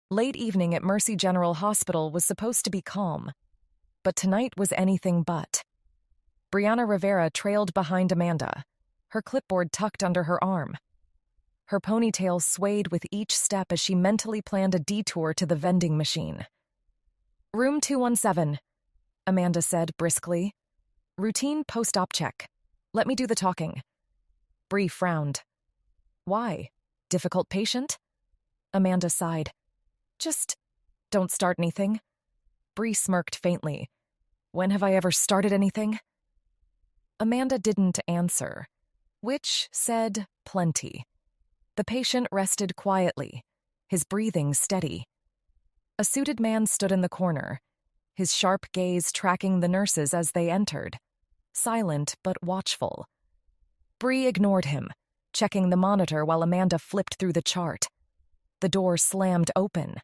Late evening at Mercy General Hospital was supposed to be calm, but tonight was anything but. Brianna Rivera trailed behind Amanda, her clipboard tucked under her arm. Her ponytail swayed with each step as she mentally planned a detour to the vending machine. "Room 217, Amanda said briskly. "Routine post-op check. Let me do the talking." Bree frowned. "Why? Difficult patient?" Amanda sighed. "Just don't start anything." Bree smirked faintly. "When have I ever started anything?" Amanda didn't answer, which said plenty. The patient rested quietly, his breathing steady. A suited man stood in the corner, his sharp gaze tracking the nurses as they entered, silent but watchful. Bree ignored him, checking the monitor while Amanda flipped through the chart. The door slammed open.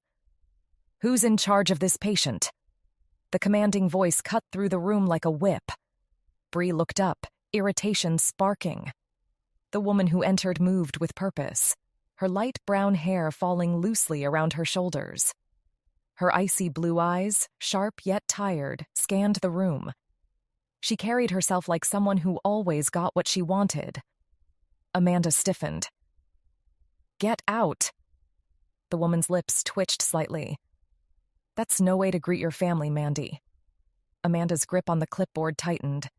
"Who's in charge of this patient?" The commanding voice cut through the room like a whip. Bree looked up, irritation sparking. The woman who entered moved with purpose, her light brown hair falling loosely around her shoulders. Her icy blue eyes, sharp yet tired, scanned the room. She carried herself like someone who always got what she wanted. Amanda stiffened. "Get out." The woman's lips twitched slightly. "That's no way to greet your family, Mandy." Amanda's grip on the clipboard tightened.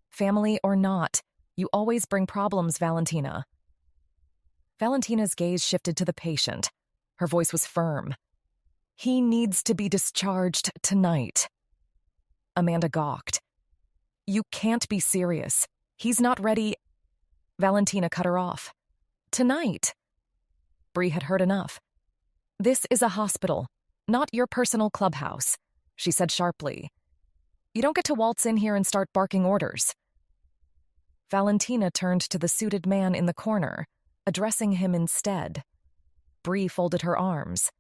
"Family or not, you always bring problems, Valentina." Valentina's gaze shifted to the patient. Her voice was firm. "He needs to be discharged tonight." Amanda gawked. "You can't be serious. He's not ready." Valentina cut her off. "Tonight." Bree had heard enough. "This is a hospital, not your personal clubhouse," she said sharply. "You don't get to waltz in here and start barking orders." Valentina turned to the suited man in the corner, addressing him instead. Bree folded her arms.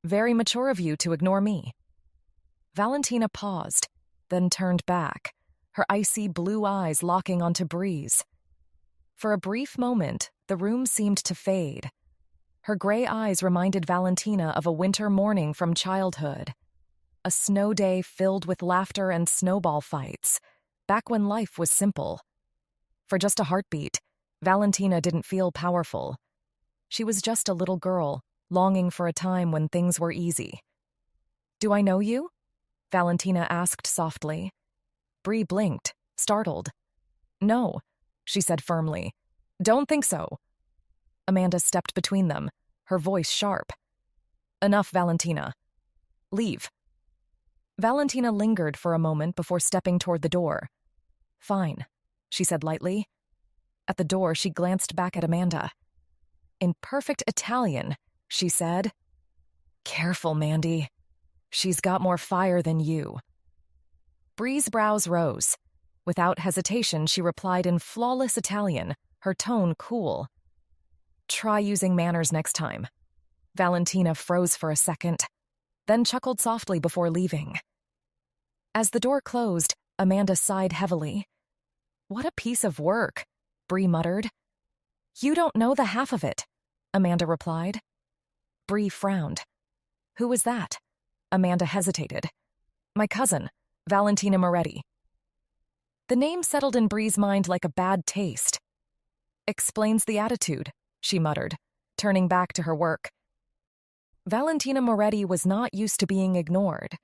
"Very mature of you to ignore me." Valentina paused, then turned back, her icy blue eyes locking onto Bree's. For a brief moment, the room seemed to fade. Her gray eyes reminded Valentina of a winter morning from childhood. A snow day filled with laughter and snowball fights, back when life was simple. For just a heartbeat, Valentina didn't feel powerful. She was just a little girl, longing for a time when things were easy. "Do I know you?" Valentina asked softly. Bree blinked, startled. "No," she said firmly. "Don't think so." Amanda stepped between them, her voice sharp. "Enough, Valentina. Leave." Valentina lingered for a moment before stepping toward the door. "Fine," she said lightly. At the door, she glanced back at Amanda. "In perfect Italian," she said. "Careful, Mandy. She's got more fire than you." Bree's brows rose. Without hesitation, she replied in flawless Italian, her tone cool. "Try using manners next time." Valentina froze for a second, then chuckled softly before leaving. As the door closed, Amanda sighed heavily. "What a piece of work," Bree muttered. "You don't know the half of it," Amanda replied. Bree frowned. "Who was that?" Amanda hesitated. "My cousin, Valentina Moretti." The name settled in Bree's mind like a bad taste. "Explains the attitude," she muttered, turning back to her work. Valentina Moretti was not used to being ignored.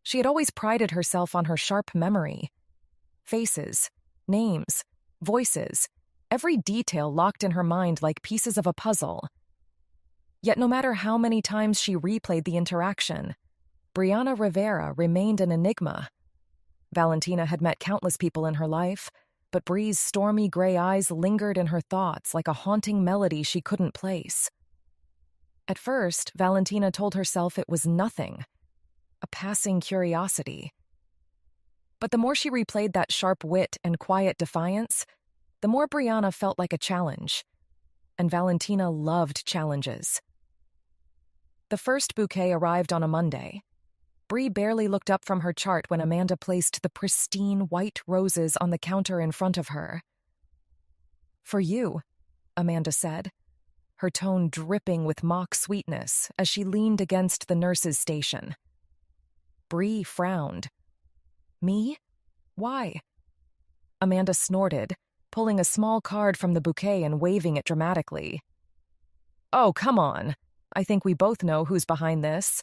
She had always prided herself on her sharp memory. Faces, names, voices, every detail locked in her mind like pieces of a puzzle. Yet no matter how many times she replayed the interaction, Brianna Rivera remained an enigma. Valentina had met countless people in her life, but Bree's stormy gray eyes lingered in her thoughts like a haunting melody she couldn't place. At first, Valentina told herself it was nothing, a passing curiosity. But the more she replayed that sharp wit and quiet defiance, the more Brianna felt like a challenge. And Valentina loved challenges. The first bouquet arrived on a Monday. Bree barely looked up from her chart when Amanda placed the pristine white roses on the counter in front of her. "For you," Amanda said. her tone dripping with mock sweetness as she leaned against the nurse's station. Bree frowned. Me? Why? Amanda snorted, pulling a small card from the bouquet and waving it dramatically. Oh, come on. I think we both know who's behind this.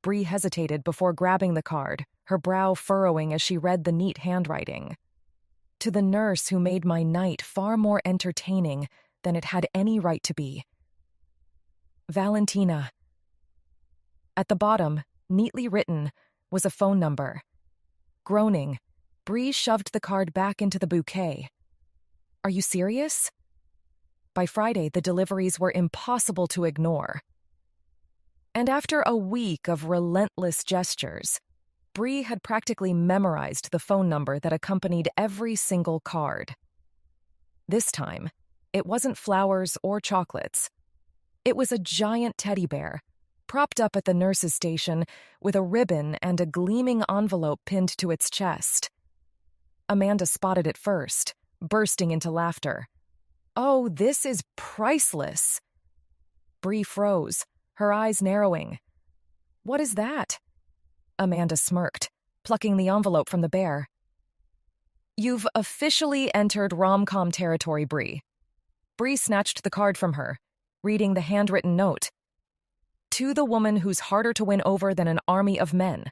Bree hesitated before grabbing the card, her brow furrowing as she read the neat handwriting. To the nurse who made my night far more entertaining than it had any right to be. Valentina. At the bottom, neatly written, was a phone number. Groaning, Bree shoved the card back into the bouquet. Are you serious? By Friday, the deliveries were impossible to ignore. And after a week of relentless gestures, Bree had practically memorized the phone number that accompanied every single card. This time, it wasn't flowers or chocolates. It was a giant teddy bear, propped up at the nurse's station with a ribbon and a gleaming envelope pinned to its chest. Amanda spotted it first, bursting into laughter. Oh, this is priceless! Bree froze, her eyes narrowing. What is that? Amanda smirked, plucking the envelope from the bear. You've officially entered rom-com territory, Bree. Bree snatched the card from her, reading the handwritten note. To the woman who's harder to win over than an army of men.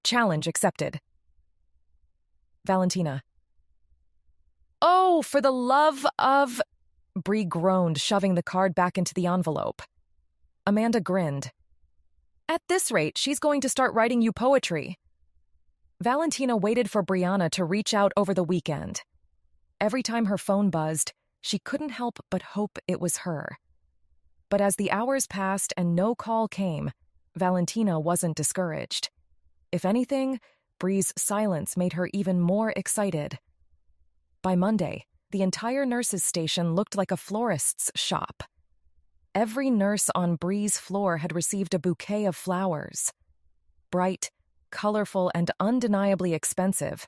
Challenge accepted. Valentina. Oh, for the love of... Bree groaned, shoving the card back into the envelope. Amanda grinned. At this rate, she's going to start writing you poetry. Valentina waited for Brianna to reach out over the weekend. Every time her phone buzzed, she couldn't help but hope it was her. But as the hours passed and no call came, Valentina wasn't discouraged. If anything, Bree's silence made her even more excited. By Monday, the entire nurse's station looked like a florist's shop. Every nurse on Bree's floor had received a bouquet of flowers. Bright, colorful, and undeniably expensive,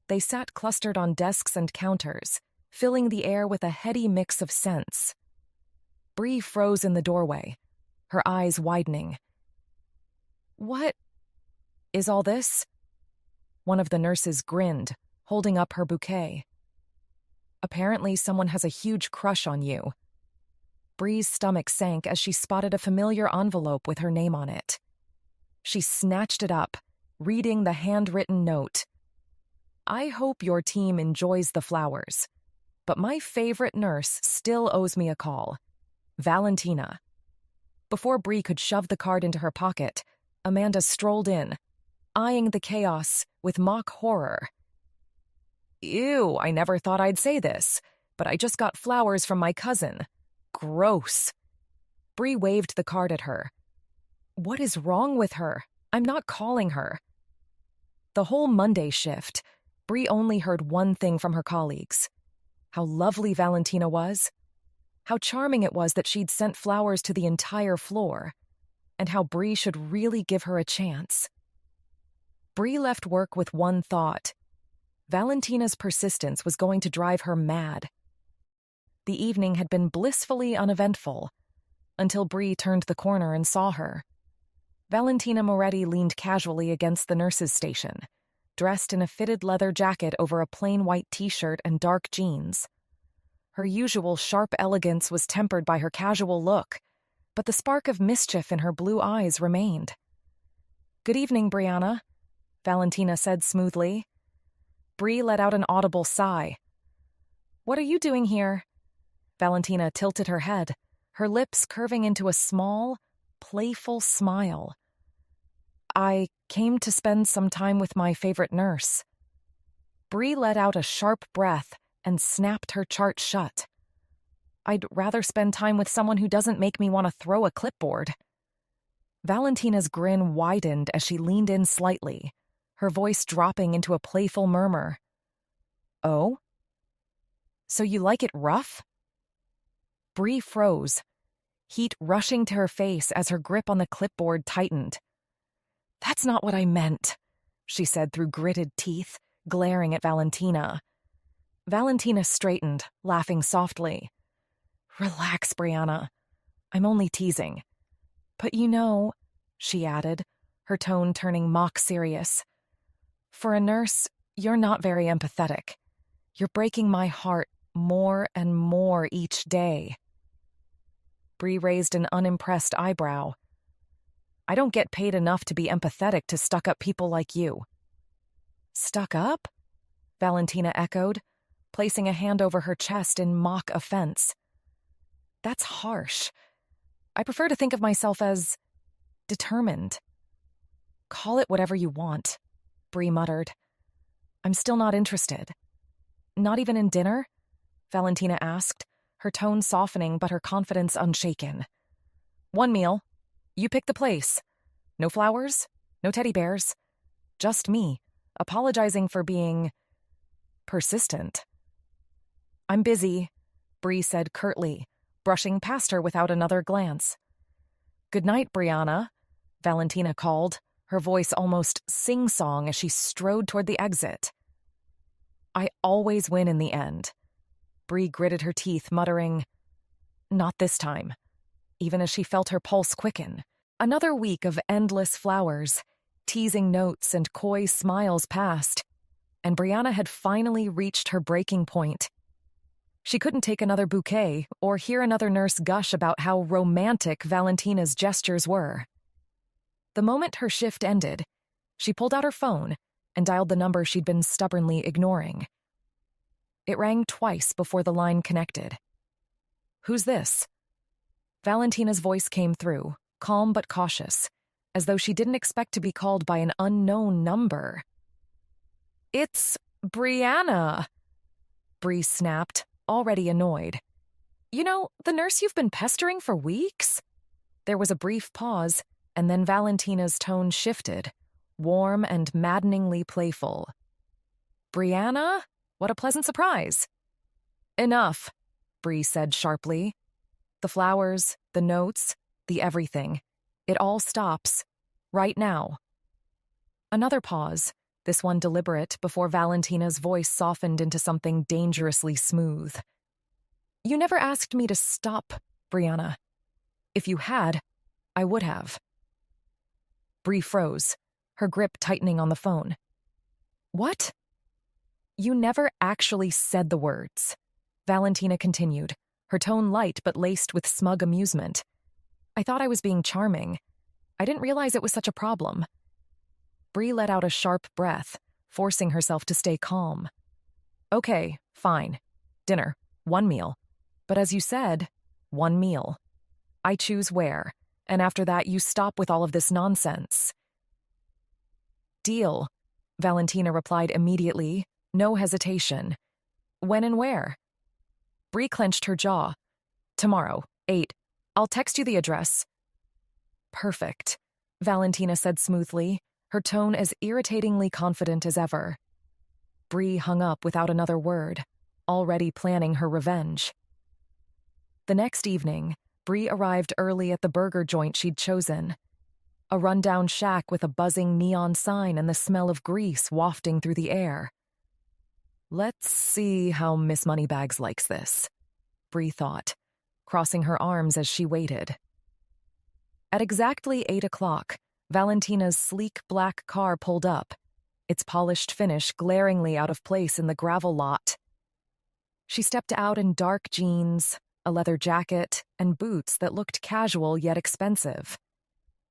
they sat clustered on desks and counters, filling the air with a heady mix of scents. Bree froze in the doorway, her eyes widening. What is all this? One of the nurses grinned, holding up her bouquet. Apparently, someone has a huge crush on you. Bree's stomach sank as she spotted a familiar envelope with her name on it. She snatched it up, reading the handwritten note. I hope your team enjoys the flowers, but my favorite nurse still owes me a call. Valentina. Before Bree could shove the card into her pocket, Amanda strolled in, eyeing the chaos with mock horror. Ew, I never thought I'd say this, but I just got flowers from my cousin. Gross. Bree waved the card at her. What is wrong with her? I'm not calling her. The whole Monday shift, Bree only heard one thing from her colleagues. How lovely Valentina was. How charming it was that she'd sent flowers to the entire floor. And how Bree should really give her a chance. Bree left work with one thought. Valentina's persistence was going to drive her mad. The evening had been blissfully uneventful, until Bree turned the corner and saw her. Valentina Moretti leaned casually against the nurse's station, dressed in a fitted leather jacket over a plain white t-shirt and dark jeans. Her usual sharp elegance was tempered by her casual look, but the spark of mischief in her blue eyes remained. Good evening, Brianna, Valentina said smoothly. Bree let out an audible sigh. What are you doing here? Valentina tilted her head, her lips curving into a small, playful smile. I came to spend some time with my favorite nurse. Bree let out a sharp breath and snapped her chart shut. I'd rather spend time with someone who doesn't make me want to throw a clipboard. Valentina's grin widened as she leaned in slightly, her voice dropping into a playful murmur. Oh? So you like it rough? Bree froze, heat rushing to her face as her grip on the clipboard tightened. That's not what I meant, she said through gritted teeth, glaring at Valentina. Valentina straightened, laughing softly. Relax, Brianna. I'm only teasing. But you know, she added, her tone turning mock serious. For a nurse, you're not very empathetic. You're breaking my heart more and more each day. Bree raised an unimpressed eyebrow. I don't get paid enough to be empathetic to stuck-up people like you. Stuck up? Valentina echoed, placing a hand over her chest in mock offense. That's harsh. I prefer to think of myself as determined. Call it whatever you want, Bree muttered. I'm still not interested. Not even in dinner? Valentina asked, her tone softening but her confidence unshaken. One meal. You pick the place. No flowers, no teddy bears. Just me, apologizing for being persistent. I'm busy, Bree said curtly, brushing past her without another glance. Good night, Brianna, Valentina called, her voice almost sing-song as she strode toward the exit. I always win in the end. Bree gritted her teeth, muttering, not this time, even as she felt her pulse quicken. Another week of endless flowers, teasing notes and coy smiles passed, and Brianna had finally reached her breaking point. She couldn't take another bouquet or hear another nurse gush about how romantic Valentina's gestures were. The moment her shift ended, she pulled out her phone and dialed the number she'd been stubbornly ignoring. It rang twice before the line connected. Who's this? Valentina's voice came through, calm but cautious, as though she didn't expect to be called by an unknown number. It's Brianna, Bree snapped, already annoyed. You know, the nurse you've been pestering for weeks? There was a brief pause, and then Valentina's tone shifted, warm and maddeningly playful. Brianna? What a pleasant surprise. Enough, Bree said sharply. The flowers, the notes, the everything. It all stops. Right now. Another pause, this one deliberate, before Valentina's voice softened into something dangerously smooth. You never asked me to stop, Brianna. If you had, I would have. Bree froze, her grip tightening on the phone. What? You never actually said the words, Valentina continued, her tone light but laced with smug amusement. I thought I was being charming. I didn't realize it was such a problem. Bree let out a sharp breath, forcing herself to stay calm. Okay, fine. Dinner. One meal. But as you said, one meal. I choose where, and after that you stop with all of this nonsense. Deal, Valentina replied immediately, no hesitation. When and where? Bree clenched her jaw. Tomorrow, 8. I'll text you the address. Perfect, Valentina said smoothly, her tone as irritatingly confident as ever. Bree hung up without another word, already planning her revenge. The next evening, Bree arrived early at the burger joint she'd chosen. A rundown shack with a buzzing neon sign and the smell of grease wafting through the air. Let's see how Miss Moneybags likes this, Bree thought, crossing her arms as she waited. At exactly 8 o'clock, Valentina's sleek black car pulled up, its polished finish glaringly out of place in the gravel lot. She stepped out in dark jeans, a leather jacket, and boots that looked casual yet expensive,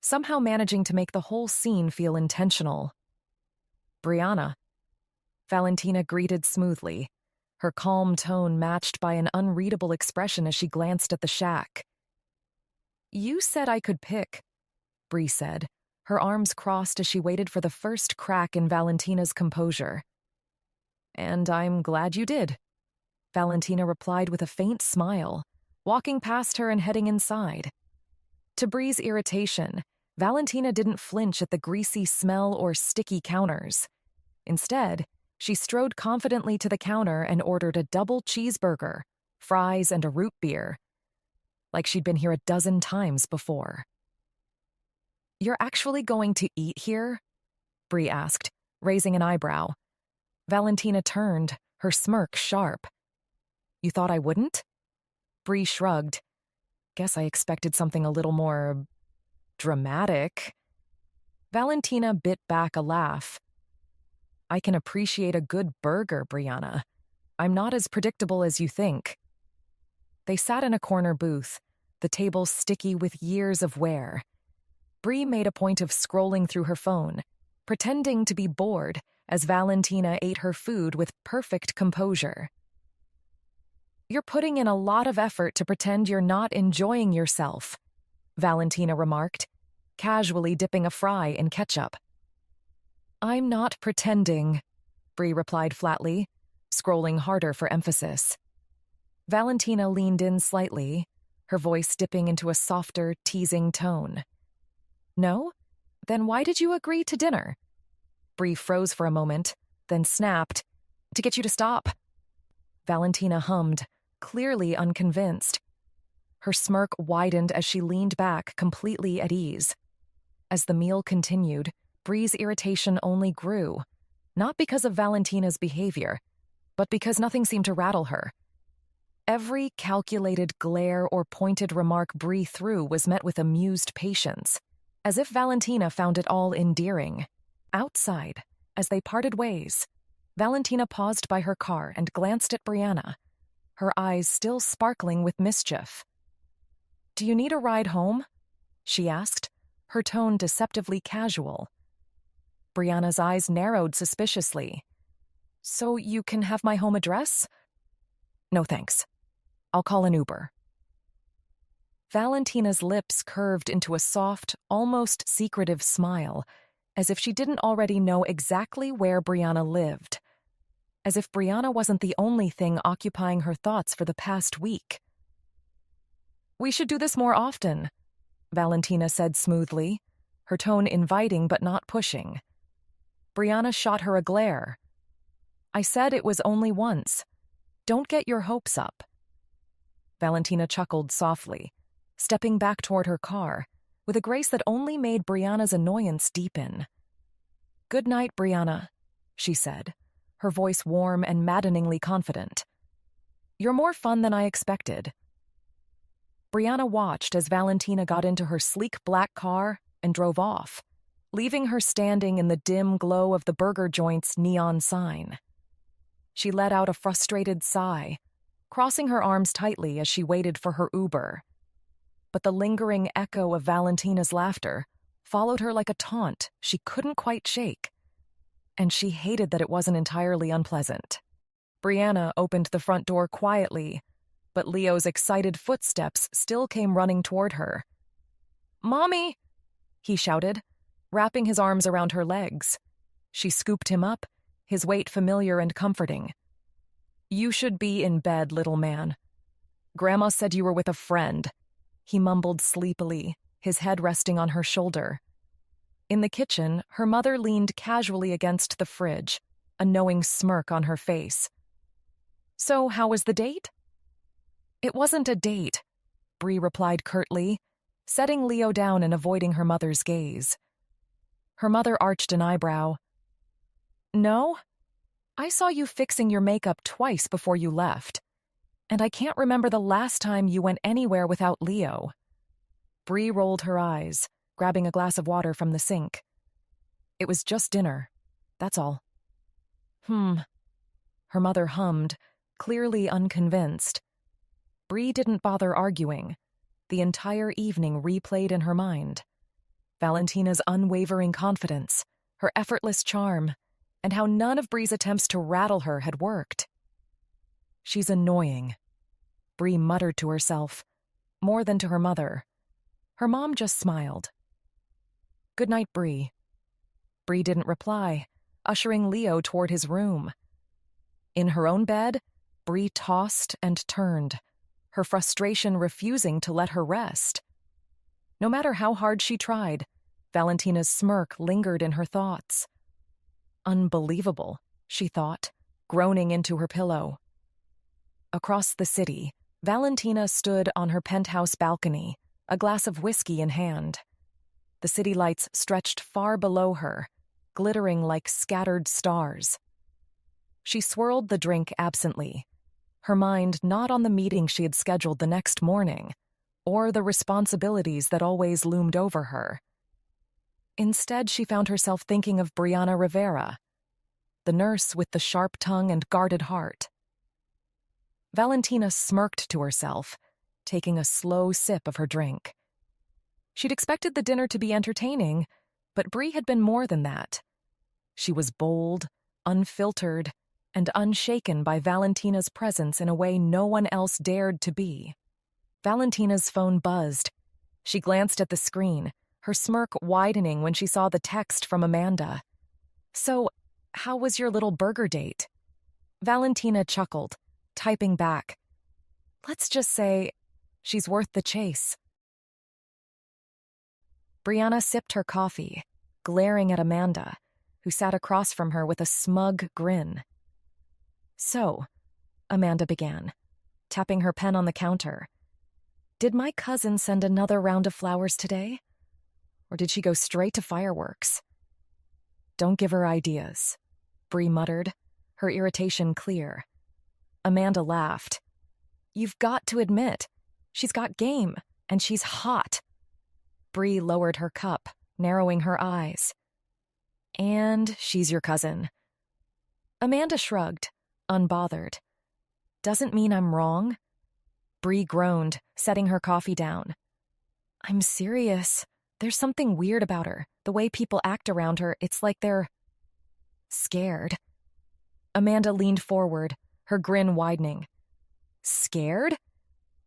somehow managing to make the whole scene feel intentional. Brianna, Valentina greeted smoothly, her calm tone matched by an unreadable expression as she glanced at the shack. You said I could pick, Bree said, her arms crossed as she waited for the first crack in Valentina's composure. And I'm glad you did, Valentina replied with a faint smile, walking past her and heading inside. To Bree's irritation, Valentina didn't flinch at the greasy smell or sticky counters. Instead, she strode confidently to the counter and ordered a double cheeseburger, fries, and a root beer, like she'd been here a dozen times before. You're actually going to eat here? Bree asked, raising an eyebrow. Valentina turned, her smirk sharp. You thought I wouldn't? Bree shrugged. Guess I expected something a little more dramatic. Valentina bit back a laugh. I can appreciate a good burger, Brianna. I'm not as predictable as you think. They sat in a corner booth, the table sticky with years of wear. Bree made a point of scrolling through her phone, pretending to be bored as Valentina ate her food with perfect composure. You're putting in a lot of effort to pretend you're not enjoying yourself, Valentina remarked, casually dipping a fry in ketchup. I'm not pretending, Bree replied flatly, scrolling harder for emphasis. Valentina leaned in slightly, her voice dipping into a softer, teasing tone. No? Then why did you agree to dinner? Bree froze for a moment, then snapped. To get you to stop. Valentina hummed, clearly unconvinced. Her smirk widened as she leaned back, completely at ease. As the meal continued, Bree's irritation only grew, not because of Valentina's behavior, but because nothing seemed to rattle her. Every calculated glare or pointed remark Bree threw was met with amused patience, as if Valentina found it all endearing. Outside, as they parted ways, Valentina paused by her car and glanced at Brianna, her eyes still sparkling with mischief. Do you need a ride home? She asked, her tone deceptively casual. Brianna's eyes narrowed suspiciously. So you can have my home address? No thanks. I'll call an Uber. Valentina's lips curved into a soft, almost secretive smile, as if she didn't already know exactly where Brianna lived. As if Brianna wasn't the only thing occupying her thoughts for the past week. We should do this more often, Valentina said smoothly, her tone inviting but not pushing. Brianna shot her a glare. I said it was only once. Don't get your hopes up. Valentina chuckled softly, stepping back toward her car, with a grace that only made Brianna's annoyance deepen. Good night, Brianna, she said, her voice warm and maddeningly confident. You're more fun than I expected. Brianna watched as Valentina got into her sleek black car and drove off, leaving her standing in the dim glow of the burger joint's neon sign. She let out a frustrated sigh, crossing her arms tightly as she waited for her Uber. But the lingering echo of Valentina's laughter followed her like a taunt she couldn't quite shake. And she hated that it wasn't entirely unpleasant. Brianna opened the front door quietly, but Leo's excited footsteps still came running toward her. Mommy! He shouted, wrapping his arms around her legs. She scooped him up, his weight familiar and comforting. You should be in bed, little man. Grandma said you were with a friend, he mumbled sleepily, his head resting on her shoulder. In the kitchen, her mother leaned casually against the fridge, a knowing smirk on her face. So, how was the date? It wasn't a date, Bree replied curtly, setting Leo down and avoiding her mother's gaze. Her mother arched an eyebrow. No? I saw you fixing your makeup twice before you left, and I can't remember the last time you went anywhere without Leo. Bree rolled her eyes, grabbing a glass of water from the sink. It was just dinner, that's all. Her mother hummed, clearly unconvinced. Bree didn't bother arguing. The entire evening replayed in her mind. Valentina's unwavering confidence, her effortless charm, and how none of Bree's attempts to rattle her had worked. She's annoying, Bree muttered to herself, more than to her mother. Her mom just smiled. Good night, Bree. Bree didn't reply, ushering Leo toward his room. In her own bed, Bree tossed and turned, her frustration refusing to let her rest. No matter how hard she tried, Valentina's smirk lingered in her thoughts. Unbelievable, she thought, groaning into her pillow. Across the city, Valentina stood on her penthouse balcony, a glass of whiskey in hand. The city lights stretched far below her, glittering like scattered stars. She swirled the drink absently, her mind not on the meeting she had scheduled the next morning, or the responsibilities that always loomed over her. Instead, she found herself thinking of Brianna Rivera, the nurse with the sharp tongue and guarded heart. Valentina smirked to herself, taking a slow sip of her drink. She'd expected the dinner to be entertaining, but Bree had been more than that. She was bold, unfiltered, and unshaken by Valentina's presence in a way no one else dared to be. Valentina's phone buzzed. She glanced at the screen, her smirk widening when she saw the text from Amanda. "So, how was your little burger date?" Valentina chuckled, typing back, "Let's just say she's worth the chase." Brianna sipped her coffee, glaring at Amanda, who sat across from her with a smug grin. "So," Amanda began, tapping her pen on the counter, "did my cousin send another round of flowers today? Or did she go straight to fireworks?" "Don't give her ideas," Bree muttered, her irritation clear. Amanda laughed. "You've got to admit, she's got game, and she's hot." Bree lowered her cup, narrowing her eyes. "And she's your cousin." Amanda shrugged, unbothered. "Doesn't mean I'm wrong." Bree groaned, setting her coffee down. "I'm serious. There's something weird about her. The way people act around her, it's like they're scared." Amanda leaned forward, her grin widening. "Scared?"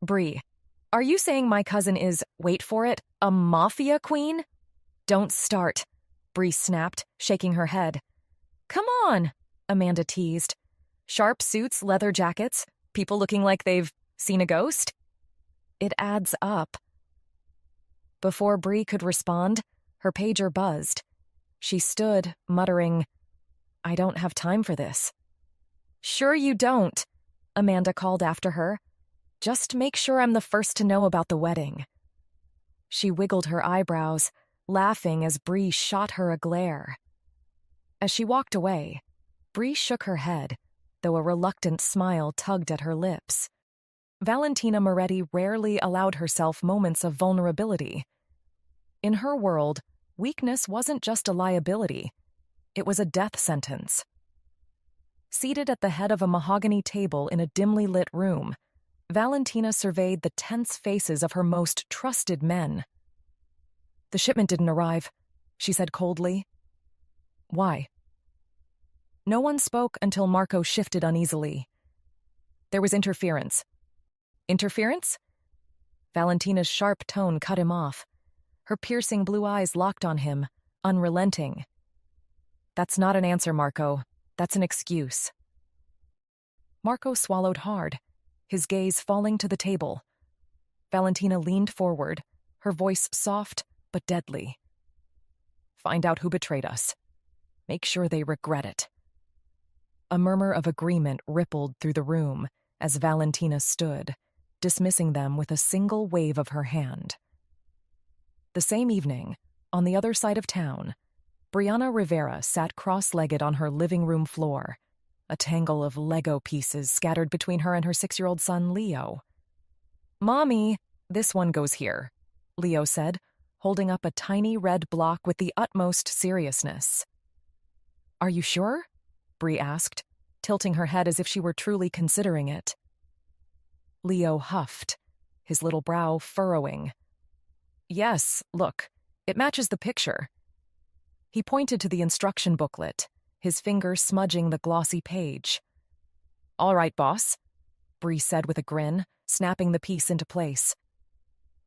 "Bree, are you saying my cousin is, wait for it, a Mafia Queen?" "Don't start," Bree snapped, shaking her head. "Come on," Amanda teased. "Sharp suits, leather jackets, people looking like they've seen a ghost? It adds up." Before Bree could respond, her pager buzzed. She stood, muttering, "I don't have time for this." "Sure you don't," Amanda called after her. "Just make sure I'm the first to know about the wedding." She wiggled her eyebrows, laughing as Bree shot her a glare. As she walked away, Bree shook her head, though a reluctant smile tugged at her lips. Valentina Moretti rarely allowed herself moments of vulnerability. In her world, weakness wasn't just a liability, it was a death sentence. Seated at the head of a mahogany table in a dimly lit room, Valentina surveyed the tense faces of her most trusted men. "The shipment didn't arrive," she said coldly. "Why?" No one spoke until Marco shifted uneasily. "There was interference." "Interference?" Valentina's sharp tone cut him off. Her piercing blue eyes locked on him, unrelenting. "That's not an answer, Marco. That's an excuse." Marco swallowed hard, his gaze falling to the table. Valentina leaned forward, her voice soft but deadly. "Find out who betrayed us. Make sure they regret it." A murmur of agreement rippled through the room as Valentina stood, dismissing them with a single wave of her hand. The same evening, on the other side of town, Brianna Rivera sat cross-legged on her living room floor, a tangle of Lego pieces scattered between her and her 6-year-old son, Leo. "Mommy, this one goes here," Leo said, holding up a tiny red block with the utmost seriousness. "Are you sure?" Bree asked, tilting her head as if she were truly considering it. Leo huffed, his little brow furrowing. "Yes, look, it matches the picture." He pointed to the instruction booklet, his finger smudging the glossy page. "All right, boss," Bree said with a grin, snapping the piece into place.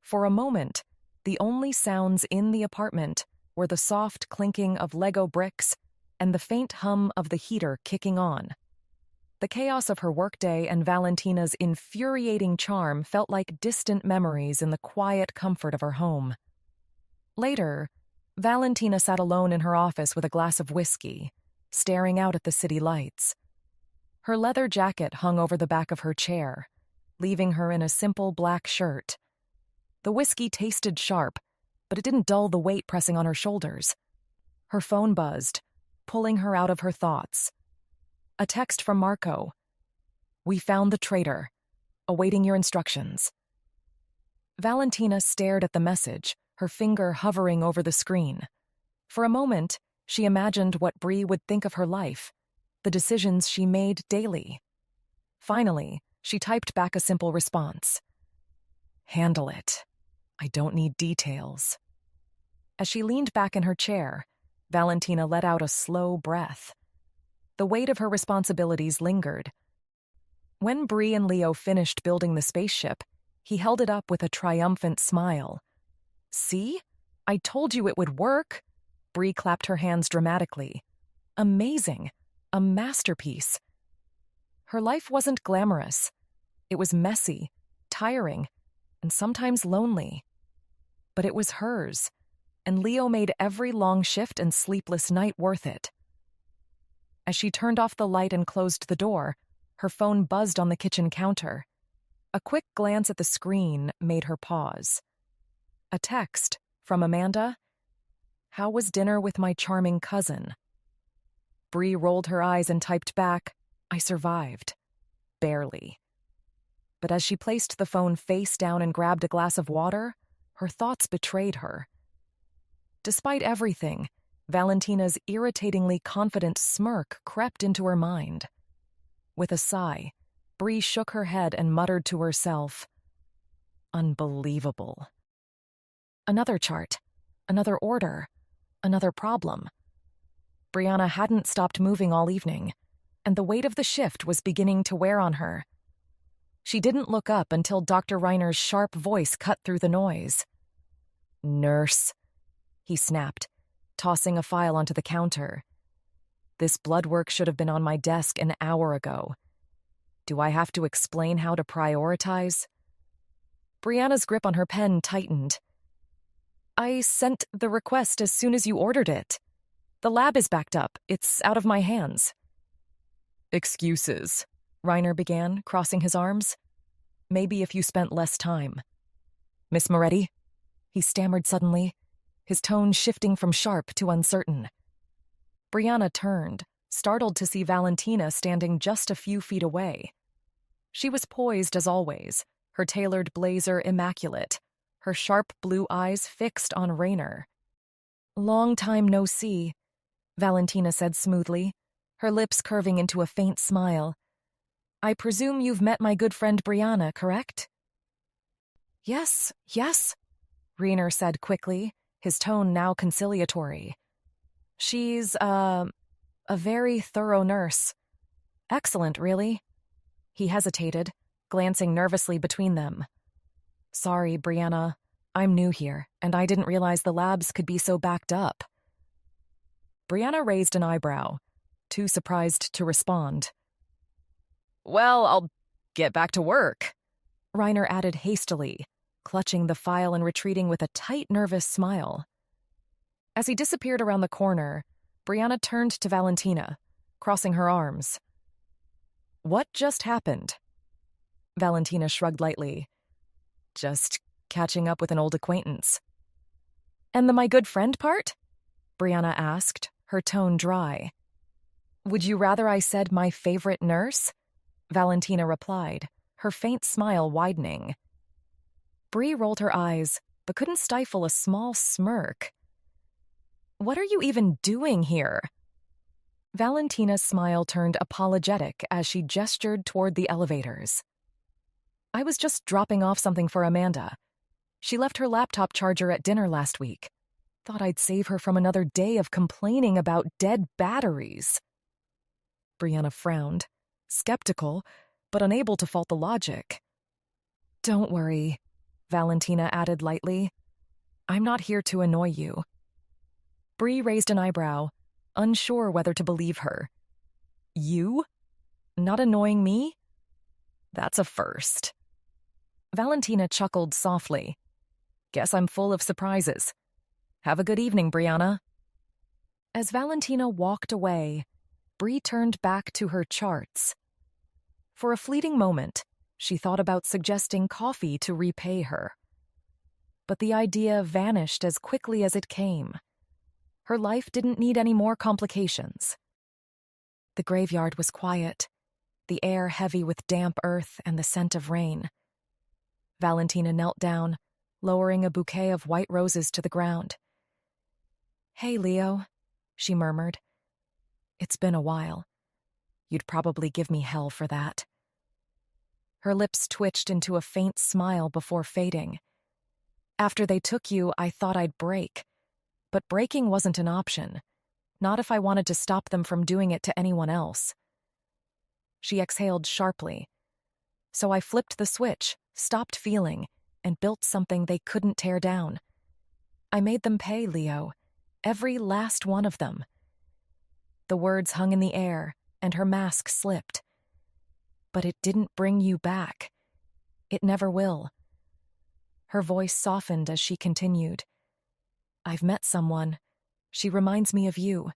For a moment, the only sounds in the apartment were the soft clinking of Lego bricks and the faint hum of the heater kicking on. The chaos of her workday and Valentina's infuriating charm felt like distant memories in the quiet comfort of her home. Later, Valentina sat alone in her office with a glass of whiskey, staring out at the city lights. Her leather jacket hung over the back of her chair, leaving her in a simple black shirt. The whiskey tasted sharp, but it didn't dull the weight pressing on her shoulders. Her phone buzzed, pulling her out of her thoughts. A text from Marco. We found the traitor. Awaiting your instructions. Valentina stared at the message, her finger hovering over the screen. For a moment, she imagined what Bree would think of her life, the decisions she made daily. Finally, she typed back a simple response. Handle it. I don't need details. As she leaned back in her chair, Valentina let out a slow breath. The weight of her responsibilities lingered. When Bree and Leo finished building the spaceship, he held it up with a triumphant smile. See? I told you it would work. Bree clapped her hands dramatically. Amazing. A masterpiece. Her life wasn't glamorous. It was messy, tiring, and sometimes lonely. But it was hers, and Leo made every long shift and sleepless night worth it. As she turned off the light and closed the door, her phone buzzed on the kitchen counter. A quick glance at the screen made her pause. A text from Amanda. How was dinner with my charming cousin? Bree rolled her eyes and typed back, I survived. Barely. But as she placed the phone face down and grabbed a glass of water, her thoughts betrayed her. Despite everything, Valentina's irritatingly confident smirk crept into her mind. With a sigh, Bree shook her head and muttered to herself, Unbelievable. Another chart, another order, another problem. Brianna hadn't stopped moving all evening, and the weight of the shift was beginning to wear on her. She didn't look up until Dr. Reiner's sharp voice cut through the noise. Nurse, he snapped, tossing a file onto the counter. This blood work should have been on my desk an hour ago. Do I have to explain how to prioritize? Brianna's grip on her pen tightened. I sent the request as soon as you ordered it. The lab is backed up. It's out of my hands. Excuses, Reiner began, crossing his arms. Maybe if you spent less time. Miss Moretti? He stammered suddenly, his tone shifting from sharp to uncertain. Brianna turned, startled to see Valentina standing just a few feet away. She was poised as always, her tailored blazer immaculate, her sharp blue eyes fixed on Reiner. Long time no see, Valentina said smoothly, her lips curving into a faint smile. I presume you've met my good friend Brianna, correct? Yes, Reiner said quickly, his tone now conciliatory. She's, a very thorough nurse. Excellent, really. He hesitated, glancing nervously between them. Sorry, Brianna. I'm new here, and I didn't realize the labs could be so backed up. Brianna raised an eyebrow, too surprised to respond. Well, I'll get back to work, Reiner added hastily, clutching the file and retreating with a tight, nervous smile. As he disappeared around the corner, Brianna turned to Valentina, crossing her arms. What just happened? Valentina shrugged lightly. Just catching up with an old acquaintance. And the my good friend part? Brianna asked, her tone dry. Would you rather I said my favorite nurse? Valentina replied, her faint smile widening. Bree rolled her eyes, but couldn't stifle a small smirk. What are you even doing here? Valentina's smile turned apologetic as she gestured toward the elevators. I was just dropping off something for Amanda. She left her laptop charger at dinner last week. Thought I'd save her from another day of complaining about dead batteries. Brianna frowned, skeptical, but unable to fault the logic. Don't worry, Valentina added lightly. I'm not here to annoy you. Bree raised an eyebrow, unsure whether to believe her. You? Not annoying me? That's a first. Valentina chuckled softly. Guess I'm full of surprises. Have a good evening, Brianna. As Valentina walked away, Bree turned back to her charts. For a fleeting moment, she thought about suggesting coffee to repay her. But the idea vanished as quickly as it came. Her life didn't need any more complications. The graveyard was quiet, the air heavy with damp earth and the scent of rain. Valentina knelt down, lowering a bouquet of white roses to the ground. "Hey, Leo," she murmured. "It's been a while. You'd probably give me hell for that." Her lips twitched into a faint smile before fading. "After they took you, I thought I'd break. But breaking wasn't an option. Not if I wanted to stop them from doing it to anyone else." She exhaled sharply. "So I flipped the switch, stopped feeling, and built something they couldn't tear down. I made them pay, Leo. Every last one of them." The words hung in the air, and her mask slipped. "But it didn't bring you back. It never will." Her voice softened as she continued. "I've met someone. She reminds me of you.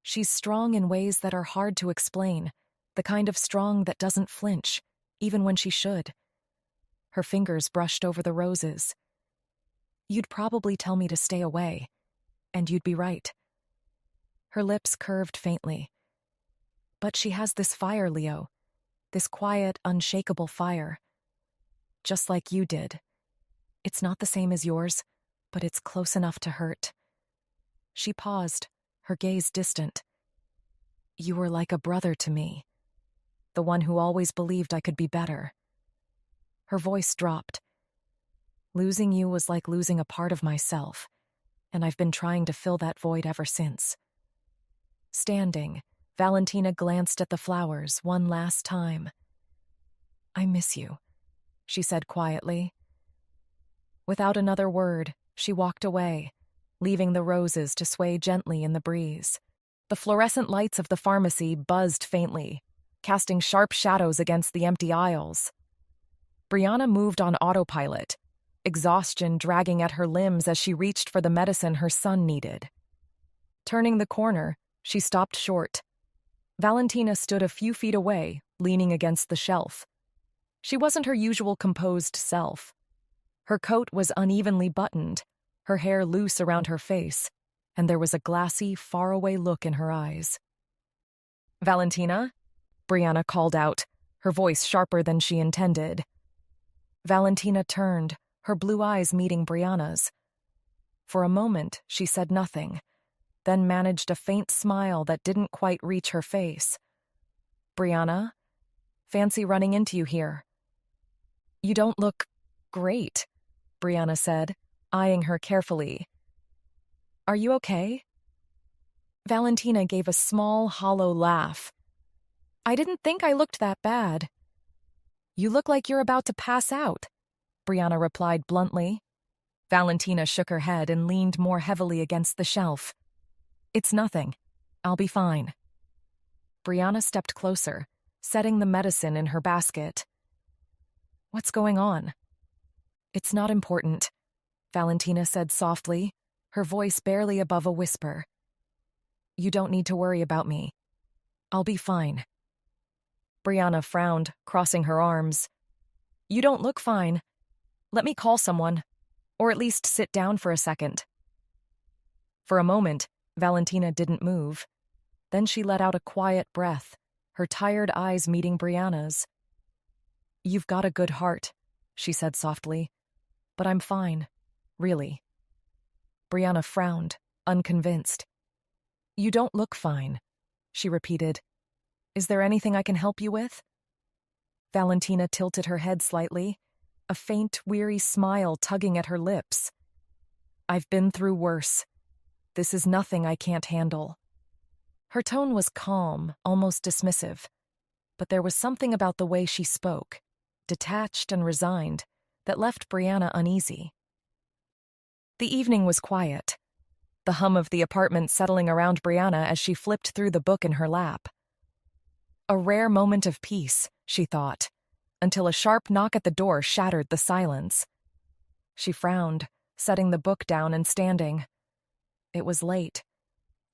She's strong in ways that are hard to explain, the kind of strong that doesn't flinch, even when she should." Her fingers brushed over the roses. "You'd probably tell me to stay away, and you'd be right." Her lips curved faintly. "But she has this fire, Leo. This quiet, unshakable fire. Just like you did. It's not the same as yours, but it's close enough to hurt." She paused, her gaze distant. "You were like a brother to me. The one who always believed I could be better." Her voice dropped. "Losing you was like losing a part of myself, and I've been trying to fill that void ever since." Standing, Valentina glanced at the flowers one last time. "I miss you," she said quietly. Without another word, she walked away, leaving the roses to sway gently in the breeze. The fluorescent lights of the pharmacy buzzed faintly, casting sharp shadows against the empty aisles. Brianna moved on autopilot, exhaustion dragging at her limbs as she reached for the medicine her son needed. Turning the corner, she stopped short. Valentina stood a few feet away, leaning against the shelf. She wasn't her usual composed self. Her coat was unevenly buttoned, her hair loose around her face, and there was a glassy, faraway look in her eyes. "Valentina?" Brianna called out, her voice sharper than she intended. Valentina turned, her blue eyes meeting Brianna's. For a moment, she said nothing, then managed a faint smile that didn't quite reach her face. "Brianna? Fancy running into you here." "You don't look great," Brianna said, eyeing her carefully. "Are you okay?" Valentina gave a small, hollow laugh. "I didn't think I looked that bad." "You look like you're about to pass out," Brianna replied bluntly. Valentina shook her head and leaned more heavily against the shelf. "It's nothing. I'll be fine." Brianna stepped closer, setting the medicine in her basket. "What's going on?" "It's not important," Valentina said softly, her voice barely above a whisper. "You don't need to worry about me. I'll be fine." Brianna frowned, crossing her arms. "You don't look fine. Let me call someone, or at least sit down for a second." For a moment, Valentina didn't move. Then she let out a quiet breath, her tired eyes meeting Brianna's. "You've got a good heart," she said softly. "But I'm fine, really." Brianna frowned, unconvinced. "You don't look fine," she repeated. "Is there anything I can help you with?" Valentina tilted her head slightly, a faint, weary smile tugging at her lips. "I've been through worse. This is nothing I can't handle." Her tone was calm, almost dismissive, but there was something about the way she spoke, detached and resigned, that left Brianna uneasy. The evening was quiet, the hum of the apartment settling around Brianna as she flipped through the book in her lap. A rare moment of peace, she thought, until a sharp knock at the door shattered the silence. She frowned, setting the book down and standing. It was late.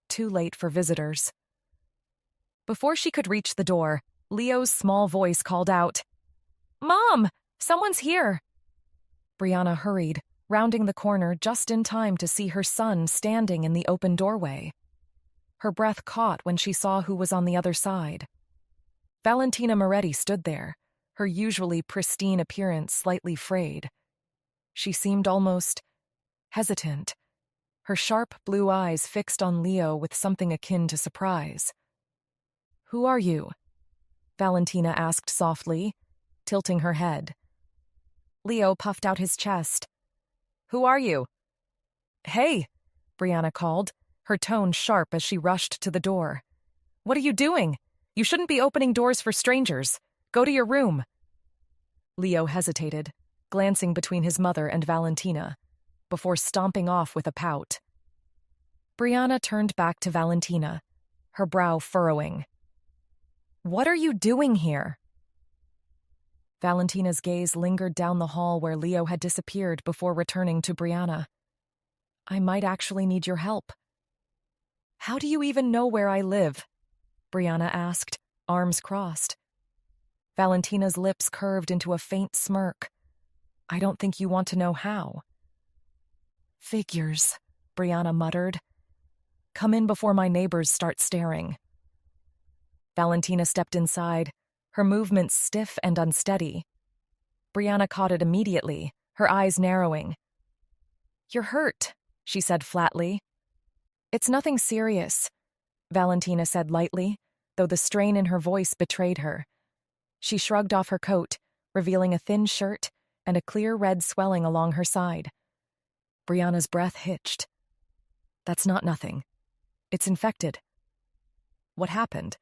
Too late for visitors. Before she could reach the door, Leo's small voice called out, "Mom! Someone's here!" Brianna hurried, rounding the corner just in time to see her son standing in the open doorway. Her breath caught when she saw who was on the other side. Valentina Moretti stood there, her usually pristine appearance slightly frayed. She seemed almost hesitant, her sharp blue eyes fixed on Leo with something akin to surprise. "Who are you?" Valentina asked softly, tilting her head. Leo puffed out his chest. "Who are you?" "Hey," Brianna called, her tone sharp as she rushed to the door. "What are you doing? You shouldn't be opening doors for strangers. Go to your room." Leo hesitated, glancing between his mother and Valentina, before stomping off with a pout. Brianna turned back to Valentina, her brow furrowing. "What are you doing here?" Valentina's gaze lingered down the hall where Leo had disappeared before returning to Brianna. "I might actually need your help." "How do you even know where I live?" Brianna asked, arms crossed. Valentina's lips curved into a faint smirk. "I don't think you want to know how." "Figures," Brianna muttered. "Come in before my neighbors start staring." Valentina stepped inside, her movements stiff and unsteady. Brianna caught it immediately, her eyes narrowing. "You're hurt," she said flatly. "It's nothing serious," Valentina said lightly, though the strain in her voice betrayed her. She shrugged off her coat, revealing a thin shirt and a clear red swelling along her side. Brianna's breath hitched. "That's not nothing. It's infected." "What happened?"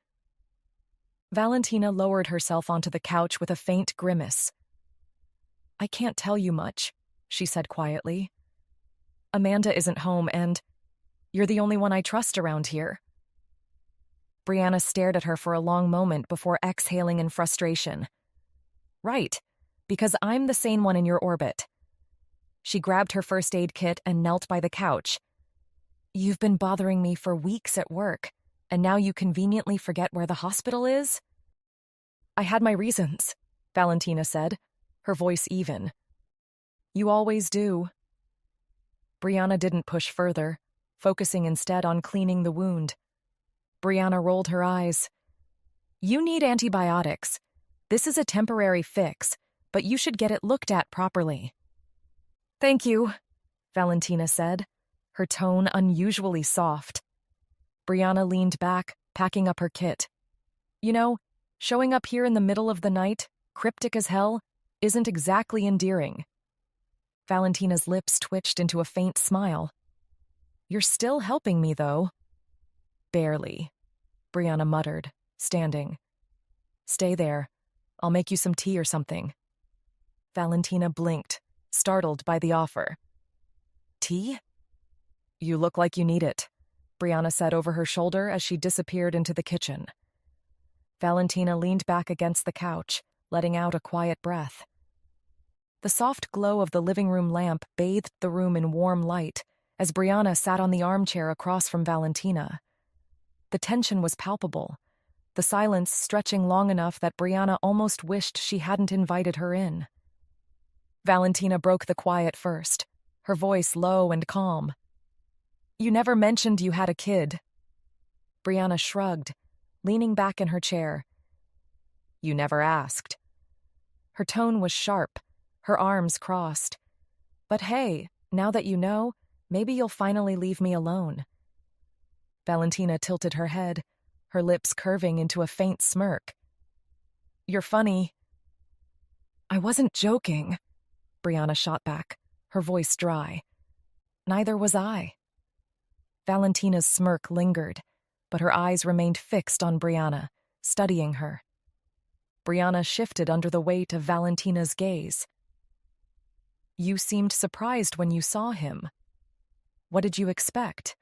Valentina lowered herself onto the couch with a faint grimace. "I can't tell you much," she said quietly. "Amanda isn't home and you're the only one I trust around here." Brianna stared at her for a long moment before exhaling in frustration. "Right, because I'm the sane one in your orbit." She grabbed her first aid kit and knelt by the couch. "You've been bothering me for weeks at work, and now you conveniently forget where the hospital is?" "I had my reasons," Valentina said, her voice even. "You always do." Brianna didn't push further, focusing instead on cleaning the wound. Brianna rolled her eyes. "You need antibiotics. This is a temporary fix, but you should get it looked at properly." "Thank you," Valentina said, her tone unusually soft. Brianna leaned back, packing up her kit. "You know, showing up here in the middle of the night, cryptic as hell, isn't exactly endearing." Valentina's lips twitched into a faint smile. "You're still helping me, though." "Barely," Brianna muttered, standing. "Stay there. I'll make you some tea or something." Valentina blinked, startled by the offer. "Tea?" "You look like you need it," Brianna said over her shoulder as she disappeared into the kitchen. Valentina leaned back against the couch, letting out a quiet breath. The soft glow of the living room lamp bathed the room in warm light as Brianna sat on the armchair across from Valentina. The tension was palpable, the silence stretching long enough that Brianna almost wished she hadn't invited her in. Valentina broke the quiet first, her voice low and calm. "You never mentioned you had a kid." Brianna shrugged, leaning back in her chair. "You never asked." Her tone was sharp, her arms crossed. "But hey, now that you know, maybe you'll finally leave me alone." Valentina tilted her head, her lips curving into a faint smirk. "You're funny." "I wasn't joking," Brianna shot back, her voice dry. "Neither was I." Valentina's smirk lingered, but her eyes remained fixed on Brianna, studying her. Brianna shifted under the weight of Valentina's gaze. "You seemed surprised when you saw him. What did you expect?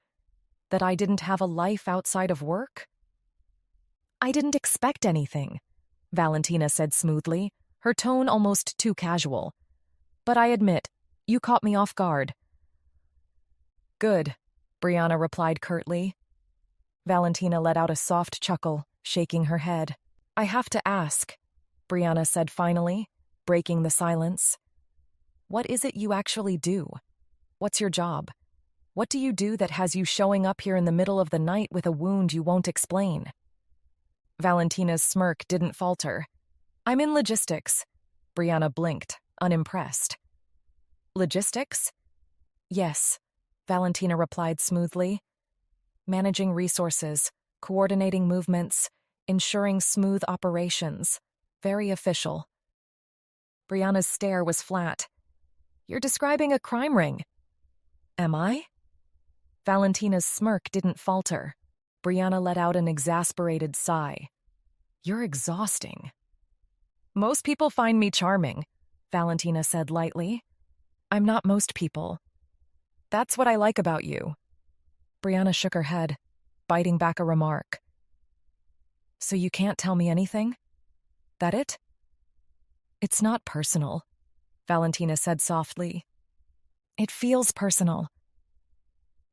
That I didn't have a life outside of work?" "I didn't expect anything," Valentina said smoothly, her tone almost too casual. "But I admit, you caught me off guard." "Good," Brianna replied curtly. Valentina let out a soft chuckle, shaking her head. "I have to ask," Brianna said finally, breaking the silence. "What is it you actually do? What's your job? What do you do that has you showing up here in the middle of the night with a wound you won't explain?" Valentina's smirk didn't falter. I'm in logistics. Brianna blinked, unimpressed. Logistics? Yes, Valentina replied smoothly. Managing resources, coordinating movements, ensuring smooth operations. Very official. Brianna's stare was flat. You're describing a crime ring. Am I? Valentina's smirk didn't falter. Brianna let out an exasperated sigh. You're exhausting. Most people find me charming, Valentina said lightly. I'm not most people. That's what I like about you. Brianna shook her head, biting back a remark. So you can't tell me anything? That it? It's not personal, Valentina said softly. It feels personal.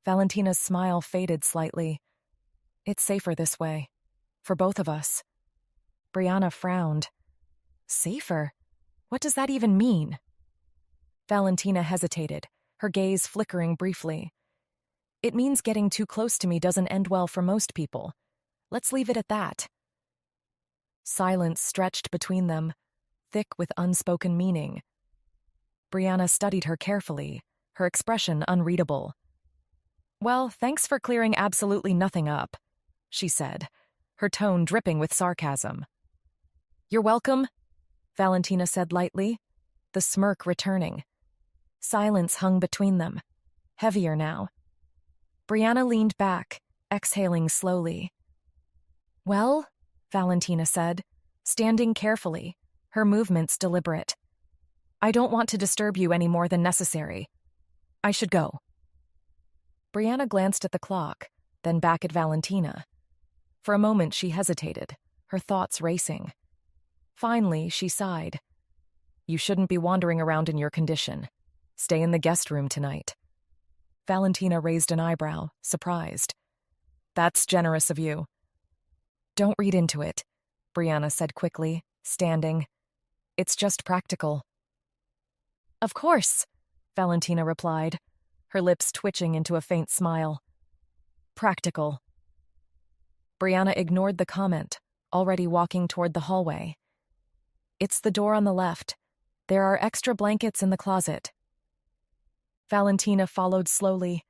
Valentina's smile faded slightly. It's safer this way. For both of us. Brianna frowned. Safer? What does that even mean? Valentina hesitated, her gaze flickering briefly. It means getting too close to me doesn't end well for most people. Let's leave it at that. Silence stretched between them, thick with unspoken meaning. Brianna studied her carefully, her expression unreadable. Well, thanks for clearing absolutely nothing up, she said, her tone dripping with sarcasm. You're welcome, Valentina said lightly, the smirk returning. Silence hung between them, heavier now. Brianna leaned back, exhaling slowly. Well, Valentina said, standing carefully, her movements deliberate. I don't want to disturb you any more than necessary. I should go. Brianna glanced at the clock, then back at Valentina. For a moment she hesitated, her thoughts racing. Finally, she sighed. You shouldn't be wandering around in your condition. Stay in the guest room tonight. Valentina raised an eyebrow, surprised. That's generous of you. Don't read into it, Brianna said quickly, standing. It's just practical. Of course, Valentina replied, her lips twitching into a faint smile. Practical. Brianna ignored the comment, already walking toward the hallway. It's the door on the left. There are extra blankets in the closet. Valentina followed slowly,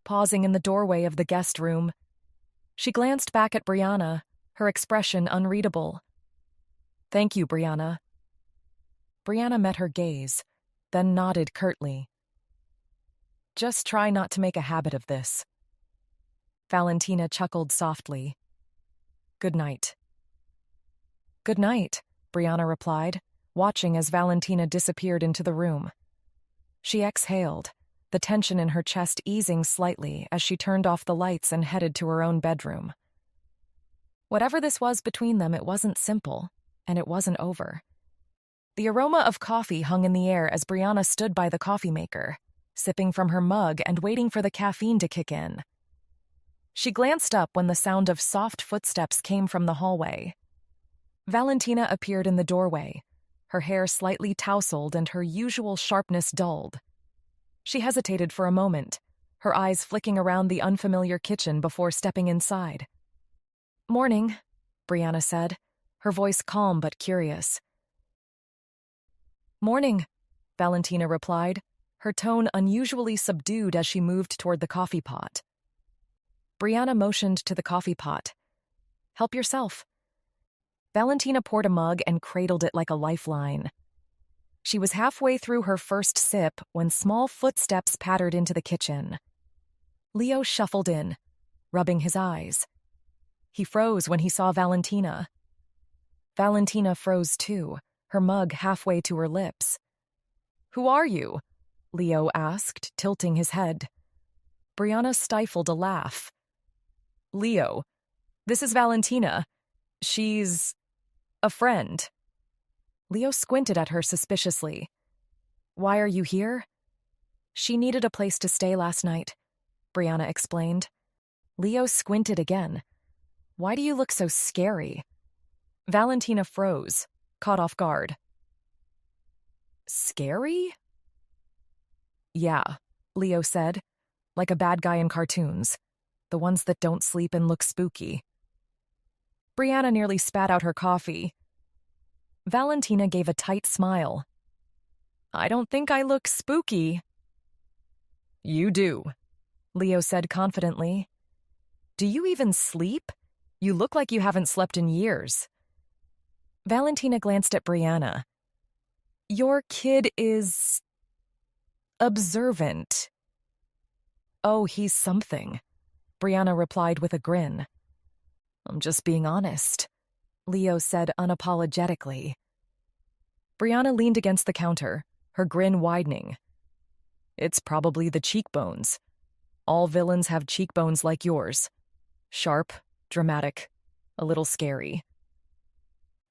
pausing in the doorway of the guest room. She glanced back at Brianna, her expression unreadable. Thank you, Brianna. Brianna met her gaze, then nodded curtly. Just try not to make a habit of this. Valentina chuckled softly. Good night. Good night, Brianna replied, watching as Valentina disappeared into the room. She exhaled, the tension in her chest easing slightly as she turned off the lights and headed to her own bedroom. Whatever this was between them, it wasn't simple, and it wasn't over. The aroma of coffee hung in the air as Brianna stood by the coffee maker, sipping from her mug and waiting for the caffeine to kick in. She glanced up when the sound of soft footsteps came from the hallway. Valentina appeared in the doorway, her hair slightly tousled and her usual sharpness dulled. She hesitated for a moment, her eyes flicking around the unfamiliar kitchen before stepping inside. Morning, Brianna said, her voice calm but curious. Morning, Valentina replied, her tone unusually subdued as she moved toward the coffee pot. Brianna motioned to the coffee pot. Help yourself. Valentina poured a mug and cradled it like a lifeline. She was halfway through her first sip when small footsteps pattered into the kitchen. Leo shuffled in, rubbing his eyes. He froze when he saw Valentina. Valentina froze too, her mug halfway to her lips. Who are you? Leo asked, tilting his head. Brianna stifled a laugh. Leo, this is Valentina. She's a friend. Leo squinted at her suspiciously. Why are you here? She needed a place to stay last night, Brianna explained. Leo squinted again. Why do you look so scary? Valentina froze, caught off guard. Scary? Yeah, Leo said, like a bad guy in cartoons, the ones that don't sleep and look spooky. Brianna nearly spat out her coffee. Valentina gave a tight smile. I don't think I look spooky. You do, Leo said confidently. Do you even sleep? You look like you haven't slept in years. Valentina glanced at Brianna. Your kid is observant. Oh, he's something, Brianna replied with a grin. I'm just being honest, Leo said unapologetically. Brianna leaned against the counter, her grin widening. It's probably the cheekbones. All villains have cheekbones like yours. Sharp, dramatic, a little scary.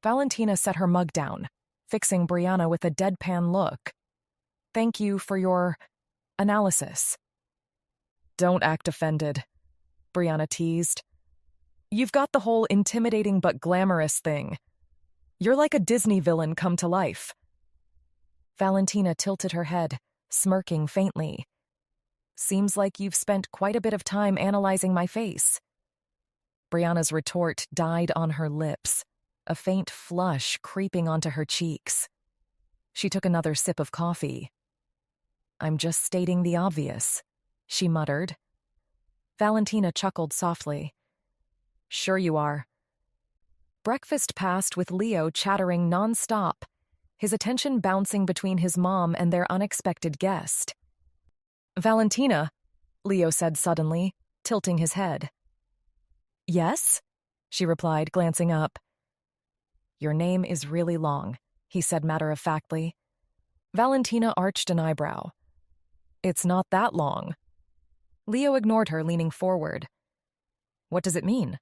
Valentina set her mug down, fixing Brianna with a deadpan look. Thank you for your analysis. Don't act offended, Brianna teased. You've got the whole intimidating but glamorous thing. You're like a Disney villain come to life. Valentina tilted her head, smirking faintly. Seems like you've spent quite a bit of time analyzing my face. Brianna's retort died on her lips, a faint flush creeping onto her cheeks. She took another sip of coffee. I'm just stating the obvious, she muttered. Valentina chuckled softly. Sure you are. Breakfast passed with Leo chattering nonstop, his attention bouncing between his mom and their unexpected guest. Valentina, Leo said suddenly, tilting his head. Yes? She replied, glancing up. Your name is really long, he said matter-of-factly. Valentina arched an eyebrow. It's not that long. Leo ignored her, leaning forward. What does it mean?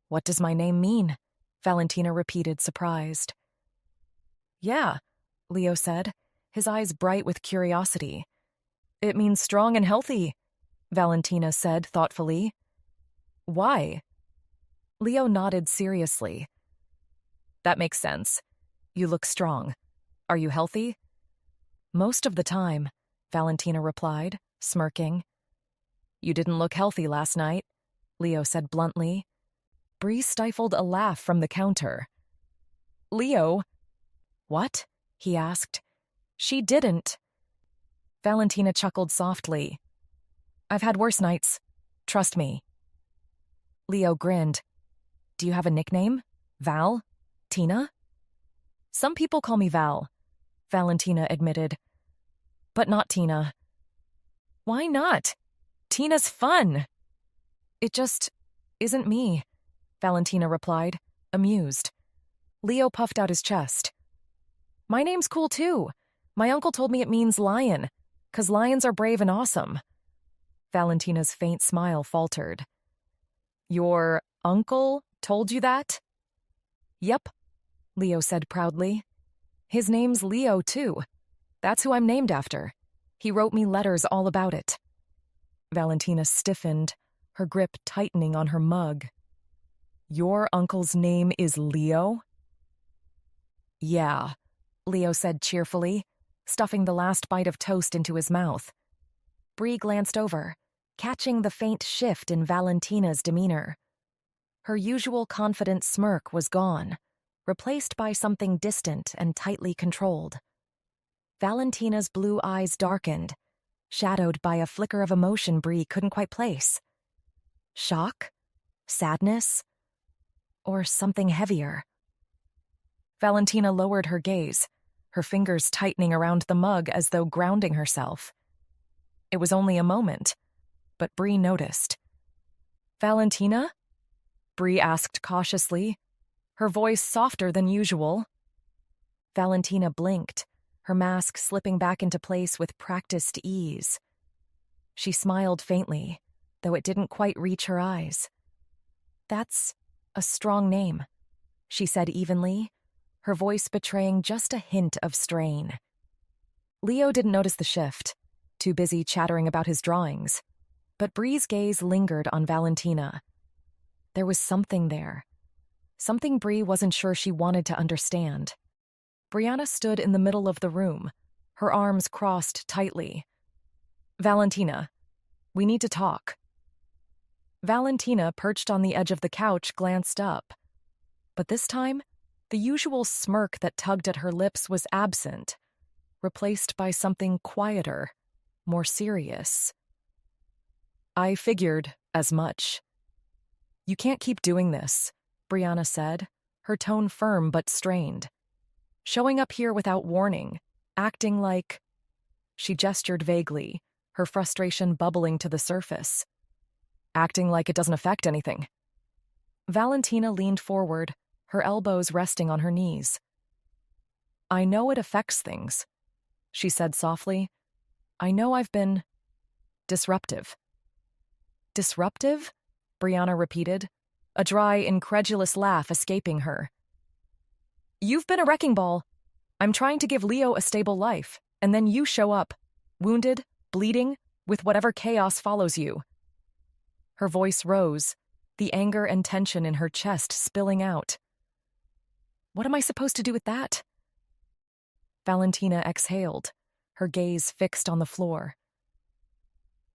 What does my name mean? Valentina repeated, surprised. Yeah, Leo said, his eyes bright with curiosity. It means strong and healthy, Valentina said thoughtfully. Why? Leo nodded seriously. That makes sense. You look strong. Are you healthy? Most of the time, Valentina replied, smirking. You didn't look healthy last night, Leo said bluntly. Bree stifled a laugh from the counter. Leo? What? He asked. She didn't. Valentina chuckled softly. I've had worse nights. Trust me. Leo grinned. Do you have a nickname? Val? Tina? Some people call me Val, Valentina admitted. But not Tina. Why not? Tina's fun. It just isn't me, Valentina replied, amused. Leo puffed out his chest. My name's cool too. My uncle told me it means lion, 'cause lions are brave and awesome. Valentina's faint smile faltered. Your uncle told you that? Yep, Leo said proudly. His name's Leo too. That's who I'm named after. He wrote me letters all about it. Valentina stiffened, her grip tightening on her mug. Your uncle's name is Leo? Yeah, Leo said cheerfully, stuffing the last bite of toast into his mouth. Bree glanced over, catching the faint shift in Valentina's demeanor. Her usual confident smirk was gone, replaced by something distant and tightly controlled. Valentina's blue eyes darkened, shadowed by a flicker of emotion Bree couldn't quite place. Shock? Sadness? Or something heavier? Valentina lowered her gaze, her fingers tightening around the mug as though grounding herself. It was only a moment, but Bree noticed. Valentina? Bree asked cautiously, her voice softer than usual. Valentina blinked, her mask slipping back into place with practiced ease. She smiled faintly, though it didn't quite reach her eyes. That's a strong name, she said evenly, her voice betraying just a hint of strain. Leo didn't notice the shift, too busy chattering about his drawings, but Bree's gaze lingered on Valentina. There was something there, something Bree wasn't sure she wanted to understand. Brianna stood in the middle of the room, her arms crossed tightly. Valentina, we need to talk. Valentina, perched on the edge of the couch, glanced up, But this time, the usual smirk that tugged at her lips was absent, replaced by something quieter, more serious. I figured as much. You can't keep doing this, Brianna said, her tone firm but strained. Showing up here without warning, acting like... She gestured vaguely, her frustration bubbling to the surface. Acting like it doesn't affect anything. Valentina leaned forward, her elbows resting on her knees. I know it affects things, she said softly. I know I've been... disruptive. Disruptive? Brianna repeated, a dry, incredulous laugh escaping her. You've been a wrecking ball. I'm trying to give Leo a stable life, and then you show up, wounded, bleeding, with whatever chaos follows you. Her voice rose, the anger and tension in her chest spilling out. What am I supposed to do with that? Valentina exhaled, her gaze fixed on the floor.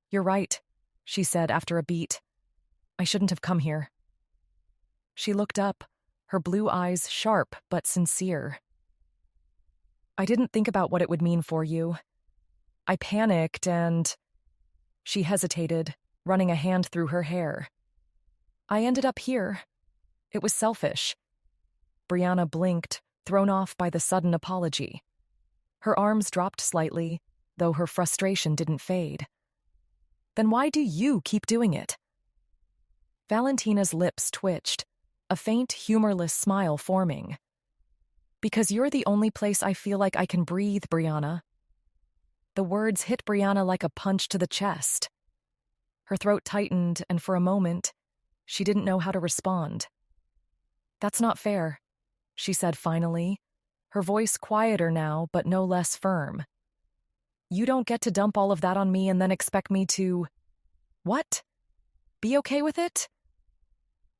You're right, she said after a beat. I shouldn't have come here. She looked up, her blue eyes sharp but sincere. I didn't think about what it would mean for you. I panicked and... She hesitated, running a hand through her hair. I ended up here. It was selfish. Brianna blinked, thrown off by the sudden apology. Her arms dropped slightly, though her frustration didn't fade. Then why do you keep doing it? Valentina's lips twitched, a faint, humorless smile forming. Because you're the only place I feel like I can breathe, Brianna. The words hit Brianna like a punch to the chest. Her throat tightened, and for a moment, she didn't know how to respond. That's not fair, she said finally, her voice quieter now but no less firm. You don't get to dump all of that on me and then expect me to... What? Be okay with it?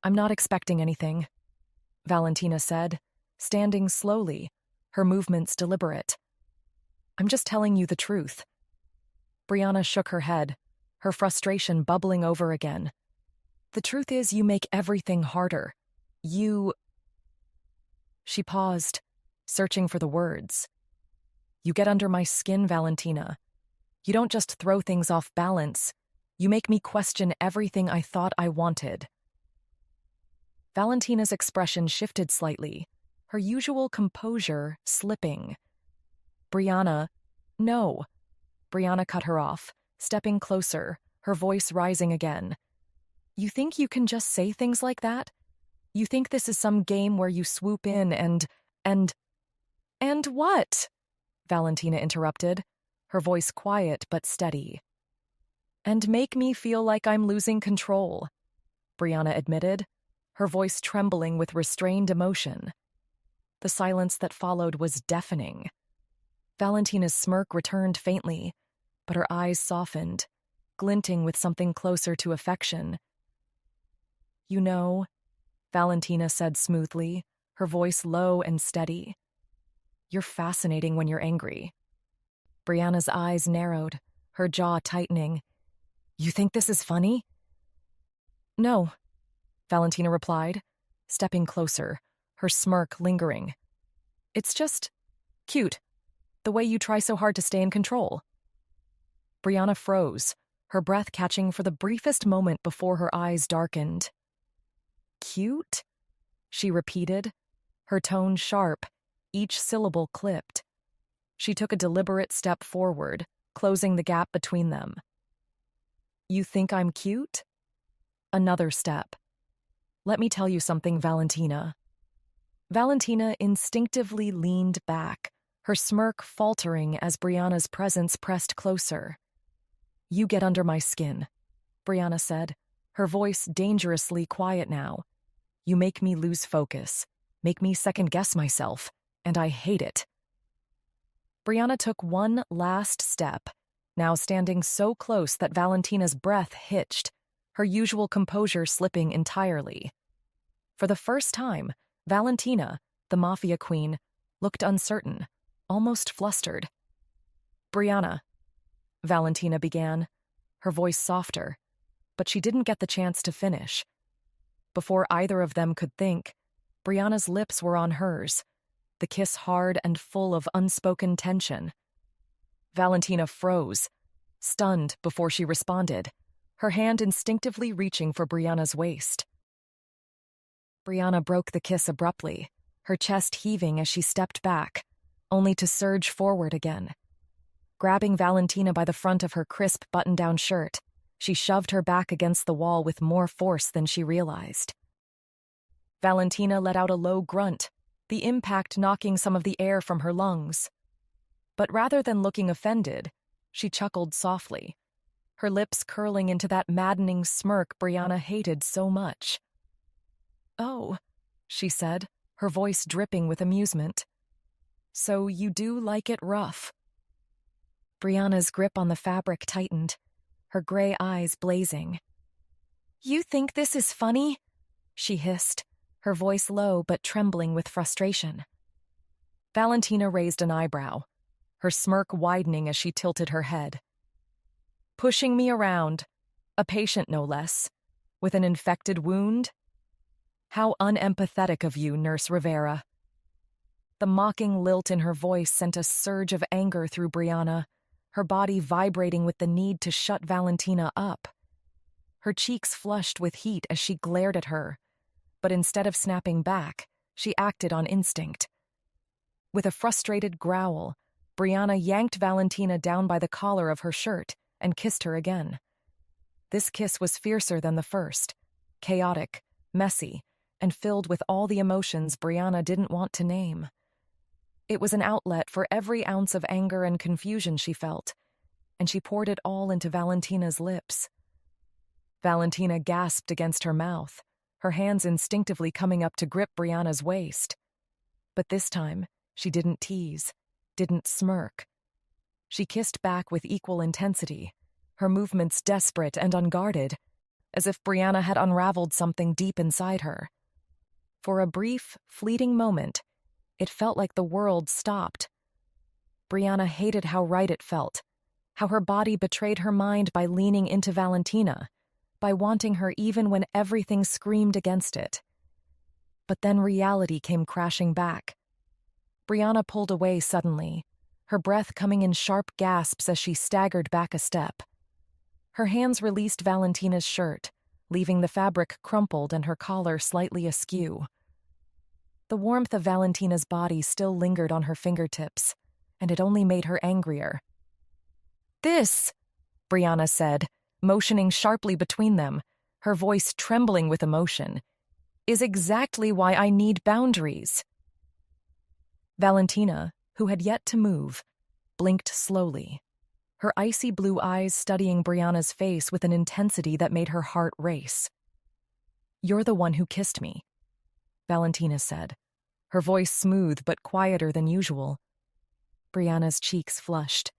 I'm not expecting anything, Valentina said, standing slowly, her movements deliberate. I'm just telling you the truth. Brianna shook her head, her frustration bubbling over again. The truth is you make everything harder. You... She paused, searching for the words. You get under my skin, Valentina. You don't just throw things off balance. You make me question everything I thought I wanted. Valentina's expression shifted slightly, her usual composure slipping. Brianna, no. Brianna cut her off, stepping closer, her voice rising again. You think you can just say things like that? You think this is some game where you swoop in and... And what? Valentina interrupted, her voice quiet but steady. And make me feel like I'm losing control, Brianna admitted, her voice trembling with restrained emotion. The silence that followed was deafening. Valentina's smirk returned faintly, but her eyes softened, glinting with something closer to affection. You know, Valentina said smoothly, her voice low and steady. You're fascinating when you're angry. Brianna's eyes narrowed, her jaw tightening. You think this is funny? No, Valentina replied, stepping closer, her smirk lingering. It's just cute, the way you try so hard to stay in control. Brianna froze, her breath catching for the briefest moment before her eyes darkened. Cute? She repeated, her tone sharp, each syllable clipped. She took a deliberate step forward, closing the gap between them. You think I'm cute? Another step. Let me tell you something, Valentina. Valentina instinctively leaned back, her smirk faltering as Brianna's presence pressed closer. You get under my skin, Brianna said, her voice dangerously quiet now. You make me lose focus, make me second-guess myself, and I hate it. Brianna took one last step, now standing so close that Valentina's breath hitched, her usual composure slipping entirely. For the first time, Valentina, the Mafia Queen, looked uncertain, almost flustered. Brianna, Valentina began, her voice softer, but she didn't get the chance to finish. Before either of them could think, Brianna's lips were on hers, the kiss hard and full of unspoken tension. Valentina froze, stunned before she responded, her hand instinctively reaching for Brianna's waist. Brianna broke the kiss abruptly, her chest heaving as she stepped back, only to surge forward again. Grabbing Valentina by the front of her crisp button-down shirt, she shoved her back against the wall with more force than she realized. Valentina let out a low grunt, the impact knocking some of the air from her lungs. But rather than looking offended, she chuckled softly, her lips curling into that maddening smirk Brianna hated so much. "Oh," she said, her voice dripping with amusement. "So you do like it rough." Brianna's grip on the fabric tightened, her gray eyes blazing. "You think this is funny?" she hissed, her voice low but trembling with frustration. Valentina raised an eyebrow, her smirk widening as she tilted her head. "Pushing me around, a patient no less, with an infected wound? How unempathetic of you, Nurse Rivera." The mocking lilt in her voice sent a surge of anger through Brianna, her body vibrating with the need to shut Valentina up. Her cheeks flushed with heat as she glared at her, but instead of snapping back, she acted on instinct. With a frustrated growl, Brianna yanked Valentina down by the collar of her shirt and kissed her again. This kiss was fiercer than the first, chaotic, messy, and filled with all the emotions Brianna didn't want to name. It was an outlet for every ounce of anger and confusion she felt, and she poured it all into Valentina's lips. Valentina gasped against her mouth, her hands instinctively coming up to grip Brianna's waist. But this time, she didn't tease, didn't smirk. She kissed back with equal intensity, her movements desperate and unguarded, as if Brianna had unraveled something deep inside her. For a brief, fleeting moment, it felt like the world stopped. Brianna hated how right it felt, how her body betrayed her mind by leaning into Valentina, by wanting her even when everything screamed against it. But then reality came crashing back. Brianna pulled away suddenly, her breath coming in sharp gasps as she staggered back a step. Her hands released Valentina's shirt, leaving the fabric crumpled and her collar slightly askew. The warmth of Valentina's body still lingered on her fingertips, and it only made her angrier. "This," Brianna said, motioning sharply between them, her voice trembling with emotion, "is exactly why I need boundaries." Valentina, who had yet to move, blinked slowly, her icy blue eyes studying Brianna's face with an intensity that made her heart race. "You're the one who kissed me," Valentina said, her voice smooth but quieter than usual. Brianna's cheeks flushed.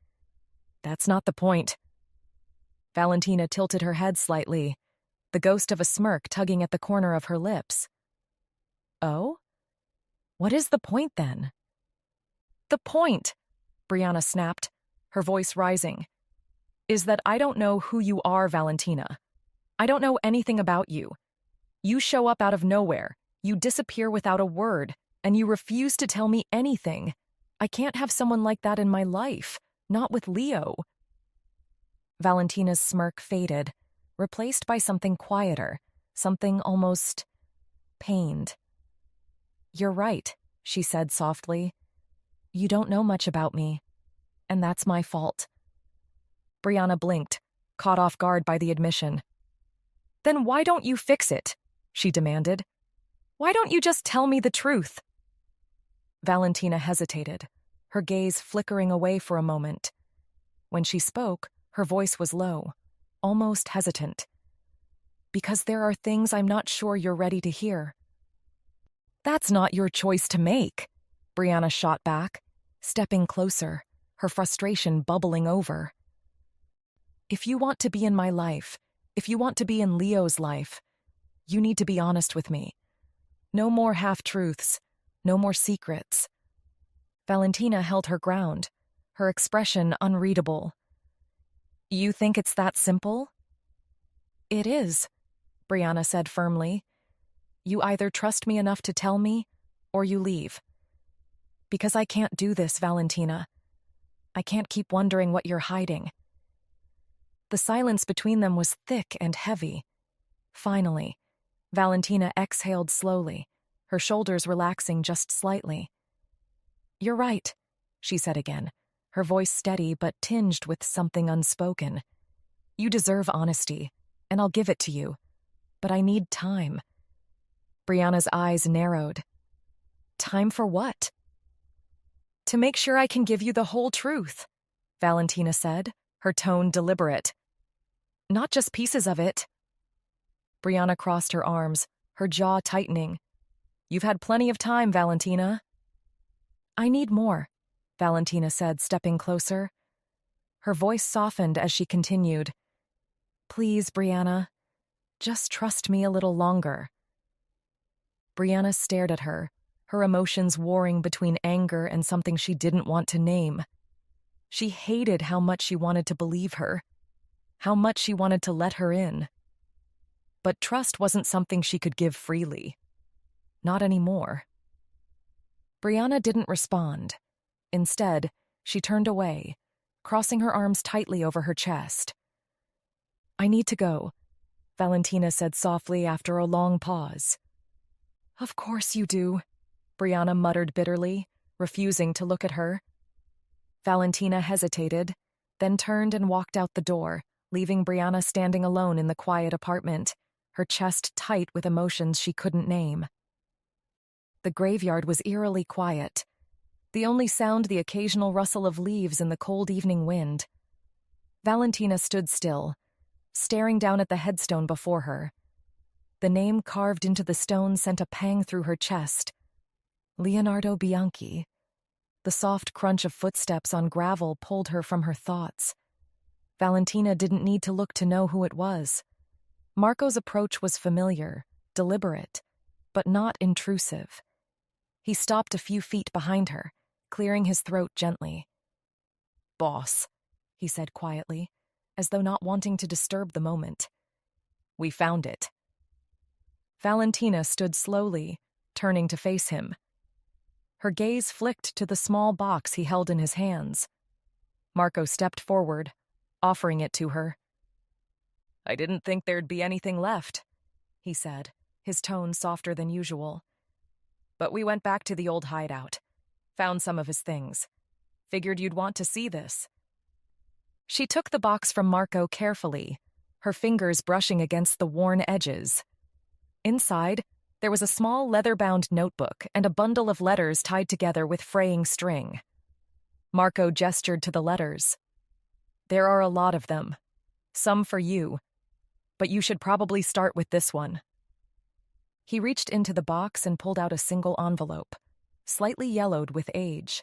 "That's not the point." Valentina tilted her head slightly, the ghost of a smirk tugging at the corner of her lips. "Oh? What is the point, then?" "The point," Brianna snapped, her voice rising, "is that I don't know who you are, Valentina. I don't know anything about you. You show up out of nowhere, you disappear without a word, and you refuse to tell me anything. I can't have someone like that in my life, not with Leo." Valentina's smirk faded, replaced by something quieter, something almost pained. "You're right," she said softly. "You don't know much about me, and that's my fault." Brianna blinked, caught off guard by the admission. "Then why don't you fix it?" she demanded. "Why don't you just tell me the truth?" Valentina hesitated, her gaze flickering away for a moment. When she spoke, her voice was low, almost hesitant. "Because there are things I'm not sure you're ready to hear." "That's not your choice to make," Brianna shot back, stepping closer, her frustration bubbling over. "If you want to be in my life, if you want to be in Leo's life, you need to be honest with me. No more half-truths, no more secrets." Valentina held her ground, her expression unreadable. "You think it's that simple?" "It is," Brianna said firmly. You either trust me enough to tell me, or you leave. Because I can't do this, Valentina. I can't keep wondering what you're hiding. The silence between them was thick and heavy. Finally, Valentina exhaled slowly, her shoulders relaxing just slightly. You're right, she said again, her voice steady but tinged with something unspoken. You deserve honesty, and I'll give it to you. But I need time. Brianna's eyes narrowed. Time for what? To make sure I can give you the whole truth, Valentina said, her tone deliberate. Not just pieces of it. Brianna crossed her arms, her jaw tightening. You've had plenty of time, Valentina. I need more, Valentina said, stepping closer. Her voice softened as she continued. Please, Brianna, just trust me a little longer. Brianna stared at her, her emotions warring between anger and something she didn't want to name. She hated how much she wanted to believe her, how much she wanted to let her in. But trust wasn't something she could give freely. Not anymore. Brianna didn't respond. Instead, she turned away, crossing her arms tightly over her chest. I need to go, Valentina said softly after a long pause. Of course you do, Brianna muttered bitterly, refusing to look at her. Valentina hesitated, then turned and walked out the door, leaving Brianna standing alone in the quiet apartment, her chest tight with emotions she couldn't name. The graveyard was eerily quiet, the only sound the occasional rustle of leaves in the cold evening wind. Valentina stood still, staring down at the headstone before her. The name carved into the stone sent a pang through her chest. Leonardo Bianchi. The soft crunch of footsteps on gravel pulled her from her thoughts. Valentina didn't need to look to know who it was. Marco's approach was familiar, deliberate, but not intrusive. He stopped a few feet behind her, clearing his throat gently. Boss, he said quietly, as though not wanting to disturb the moment. We found it. Valentina stood slowly, turning to face him. Her gaze flicked to the small box he held in his hands. Marco stepped forward, offering it to her. I didn't think there'd be anything left, he said, his tone softer than usual. But we went back to the old hideout, found some of his things. Figured you'd want to see this. She took the box from Marco carefully, her fingers brushing against the worn edges. Inside, there was a small leather-bound notebook and a bundle of letters tied together with fraying string. Marco gestured to the letters. There are a lot of them. Some for you. But you should probably start with this one. He reached into the box and pulled out a single envelope, slightly yellowed with age.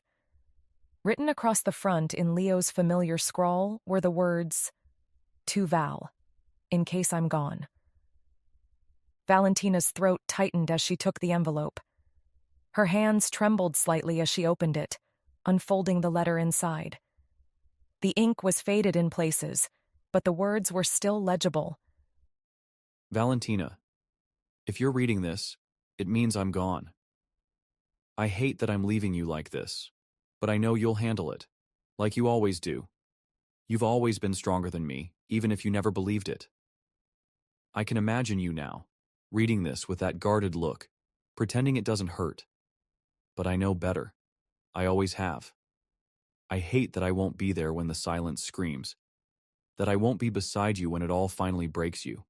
Written across the front in Leo's familiar scrawl were the words, To Val, in case I'm gone. Valentina's throat tightened as she took the envelope. Her hands trembled slightly as she opened it, unfolding the letter inside. The ink was faded in places, but the words were still legible. Valentina, if you're reading this, it means I'm gone. I hate that I'm leaving you like this, but I know you'll handle it, like you always do. You've always been stronger than me, even if you never believed it. I can imagine you now, reading this with that guarded look, pretending it doesn't hurt. But I know better. I always have. I hate that I won't be there when the silence screams, that I won't be beside you when it all finally breaks you.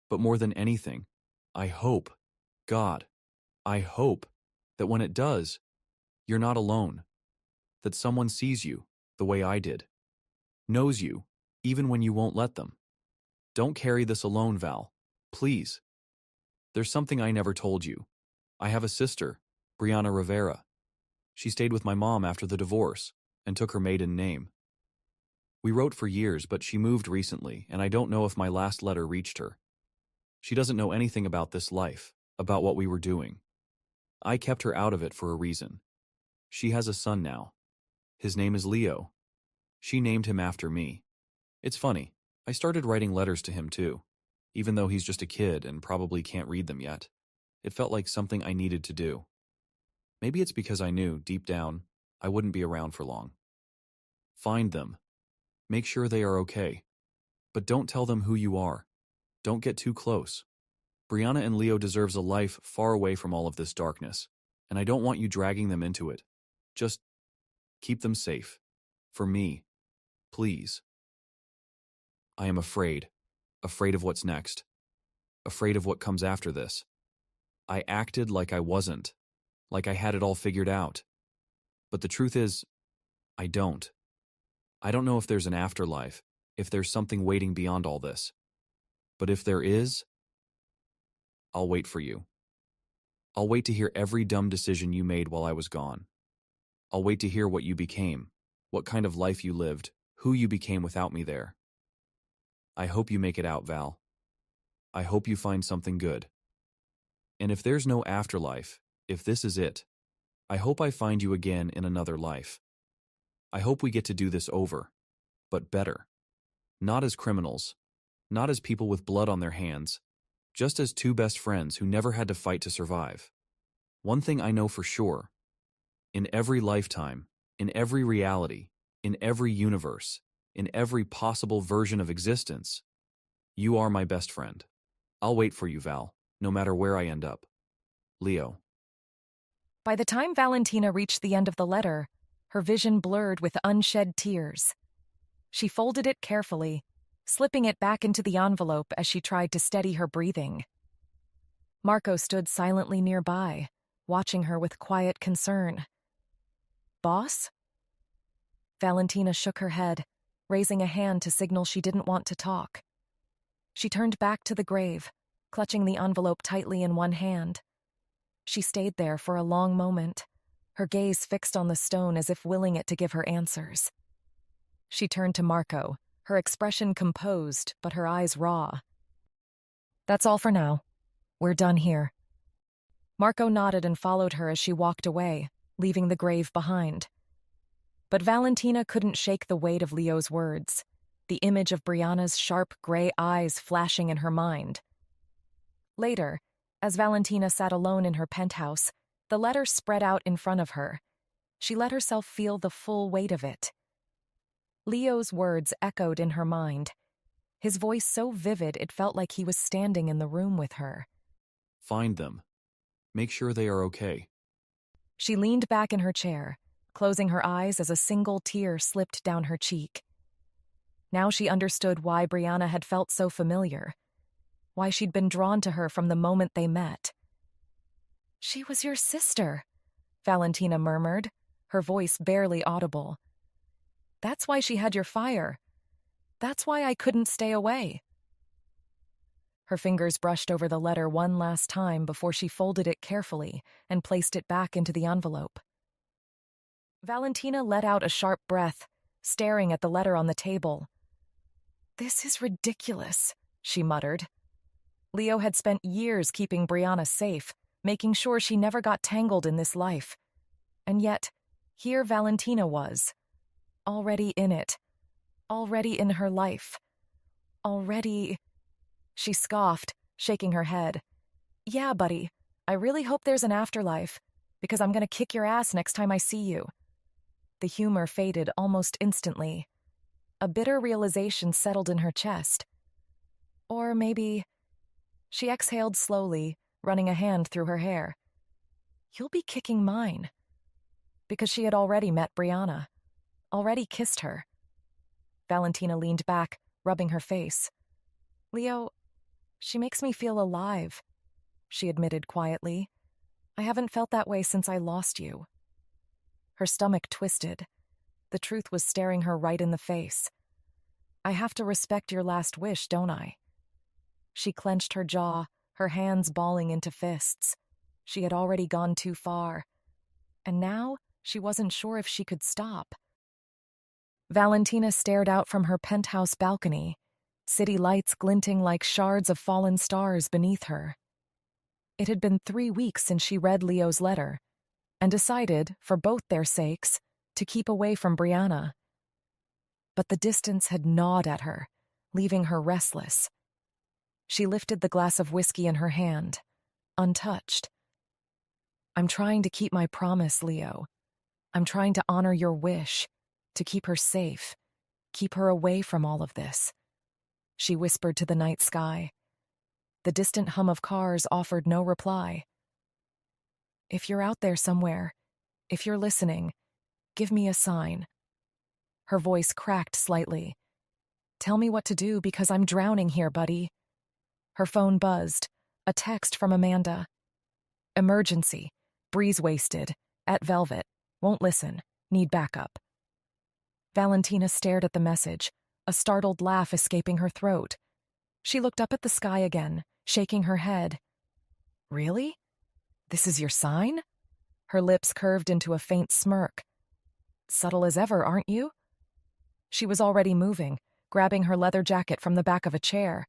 But more than anything, I hope, God, I hope that when it does, you're not alone, that someone sees you the way I did, knows you, even when you won't let them. Don't carry this alone, Val, please. There's something I never told you. I have a sister, Brianna Rivera. She stayed with my mom after the divorce and took her maiden name. We wrote for years, but she moved recently, and I don't know if my last letter reached her. She doesn't know anything about this life, about what we were doing. I kept her out of it for a reason. She has a son now. His name is Leo. She named him after me. It's funny, I started writing letters to him too, even though he's just a kid and probably can't read them yet. It felt like something I needed to do. Maybe it's because I knew, deep down, I wouldn't be around for long. Find them. Make sure they are okay. But don't tell them who you are. Don't get too close. Brianna and Leo deserves a life far away from all of this darkness, and I don't want you dragging them into it. Just keep them safe. For me, please. I am afraid. Afraid of what's next. Afraid of what comes after this. I acted like I wasn't, like I had it all figured out. But the truth is, I don't. I don't know if there's an afterlife, if there's something waiting beyond all this. But if there is, I'll wait for you. I'll wait to hear every dumb decision you made while I was gone. I'll wait to hear what you became, what kind of life you lived, who you became without me there. I hope you make it out, Val. I hope you find something good. And if there's no afterlife, if this is it, I hope I find you again in another life. I hope we get to do this over, but better. Not as criminals, not as people with blood on their hands, just as two best friends who never had to fight to survive. One thing I know for sure, in every lifetime, in every reality, in every universe, in every possible version of existence, you are my best friend. I'll wait for you, Val, no matter where I end up. Leo. By the time Valentina reached the end of the letter, her vision blurred with unshed tears. She folded it carefully, slipping it back into the envelope as she tried to steady her breathing. Marco stood silently nearby, watching her with quiet concern. "Boss?" Valentina shook her head, raising a hand to signal she didn't want to talk. She turned back to the grave, clutching the envelope tightly in one hand. She stayed there for a long moment, her gaze fixed on the stone as if willing it to give her answers. She turned to Marco, her expression composed, but her eyes raw. "That's all for now. We're done here." Marco nodded and followed her as she walked away, leaving the grave behind. But Valentina couldn't shake the weight of Leo's words, the image of Brianna's sharp gray eyes flashing in her mind. Later, as Valentina sat alone in her penthouse, the letter spread out in front of her. She let herself feel the full weight of it. Leo's words echoed in her mind, his voice so vivid it felt like he was standing in the room with her. Find them. Make sure they are okay. She leaned back in her chair, closing her eyes as a single tear slipped down her cheek. Now she understood why Brianna had felt so familiar, why she'd been drawn to her from the moment they met. "She was your sister," Valentina murmured, her voice barely audible. "That's why she had your fire. That's why I couldn't stay away." Her fingers brushed over the letter one last time before she folded it carefully and placed it back into the envelope. Valentina let out a sharp breath, staring at the letter on the table. "This is ridiculous," she muttered. Leo had spent years keeping Brianna safe, making sure she never got tangled in this life. And yet, here Valentina was, already in it, already in her life, already... She scoffed, shaking her head. "Yeah, buddy, I really hope there's an afterlife, because I'm gonna kick your ass next time I see you." The humor faded almost instantly. A bitter realization settled in her chest. Or maybe... She exhaled slowly, running a hand through her hair. "You'll be kicking mine." Because she had already met Brianna, already kissed her. Valentina leaned back, rubbing her face. "Leo, she makes me feel alive," she admitted quietly. "I haven't felt that way since I lost you." Her stomach twisted. The truth was staring her right in the face. "I have to respect your last wish, don't I?" She clenched her jaw, her hands balling into fists. She had already gone too far. And now, she wasn't sure if she could stop. Valentina stared out from her penthouse balcony, city lights glinting like shards of fallen stars beneath her. It had been 3 weeks since she read Leo's letter, and decided, for both their sakes, to keep away from Brianna. But the distance had gnawed at her, leaving her restless. She lifted the glass of whiskey in her hand, untouched. I'm trying to keep my promise, Leo. I'm trying to honor your wish, to keep her safe, keep her away from all of this. She whispered to the night sky. The distant hum of cars offered no reply. If you're out there somewhere, if you're listening, give me a sign. Her voice cracked slightly. Tell me what to do because I'm drowning here, buddy. Her phone buzzed. A text from Amanda. Emergency. Breeze wasted. At Velvet. Won't listen. Need backup. Valentina stared at the message, a startled laugh escaping her throat. She looked up at the sky again, shaking her head. Really? This is your sign? Her lips curved into a faint smirk. Subtle as ever, aren't you? She was already moving, grabbing her leather jacket from the back of a chair.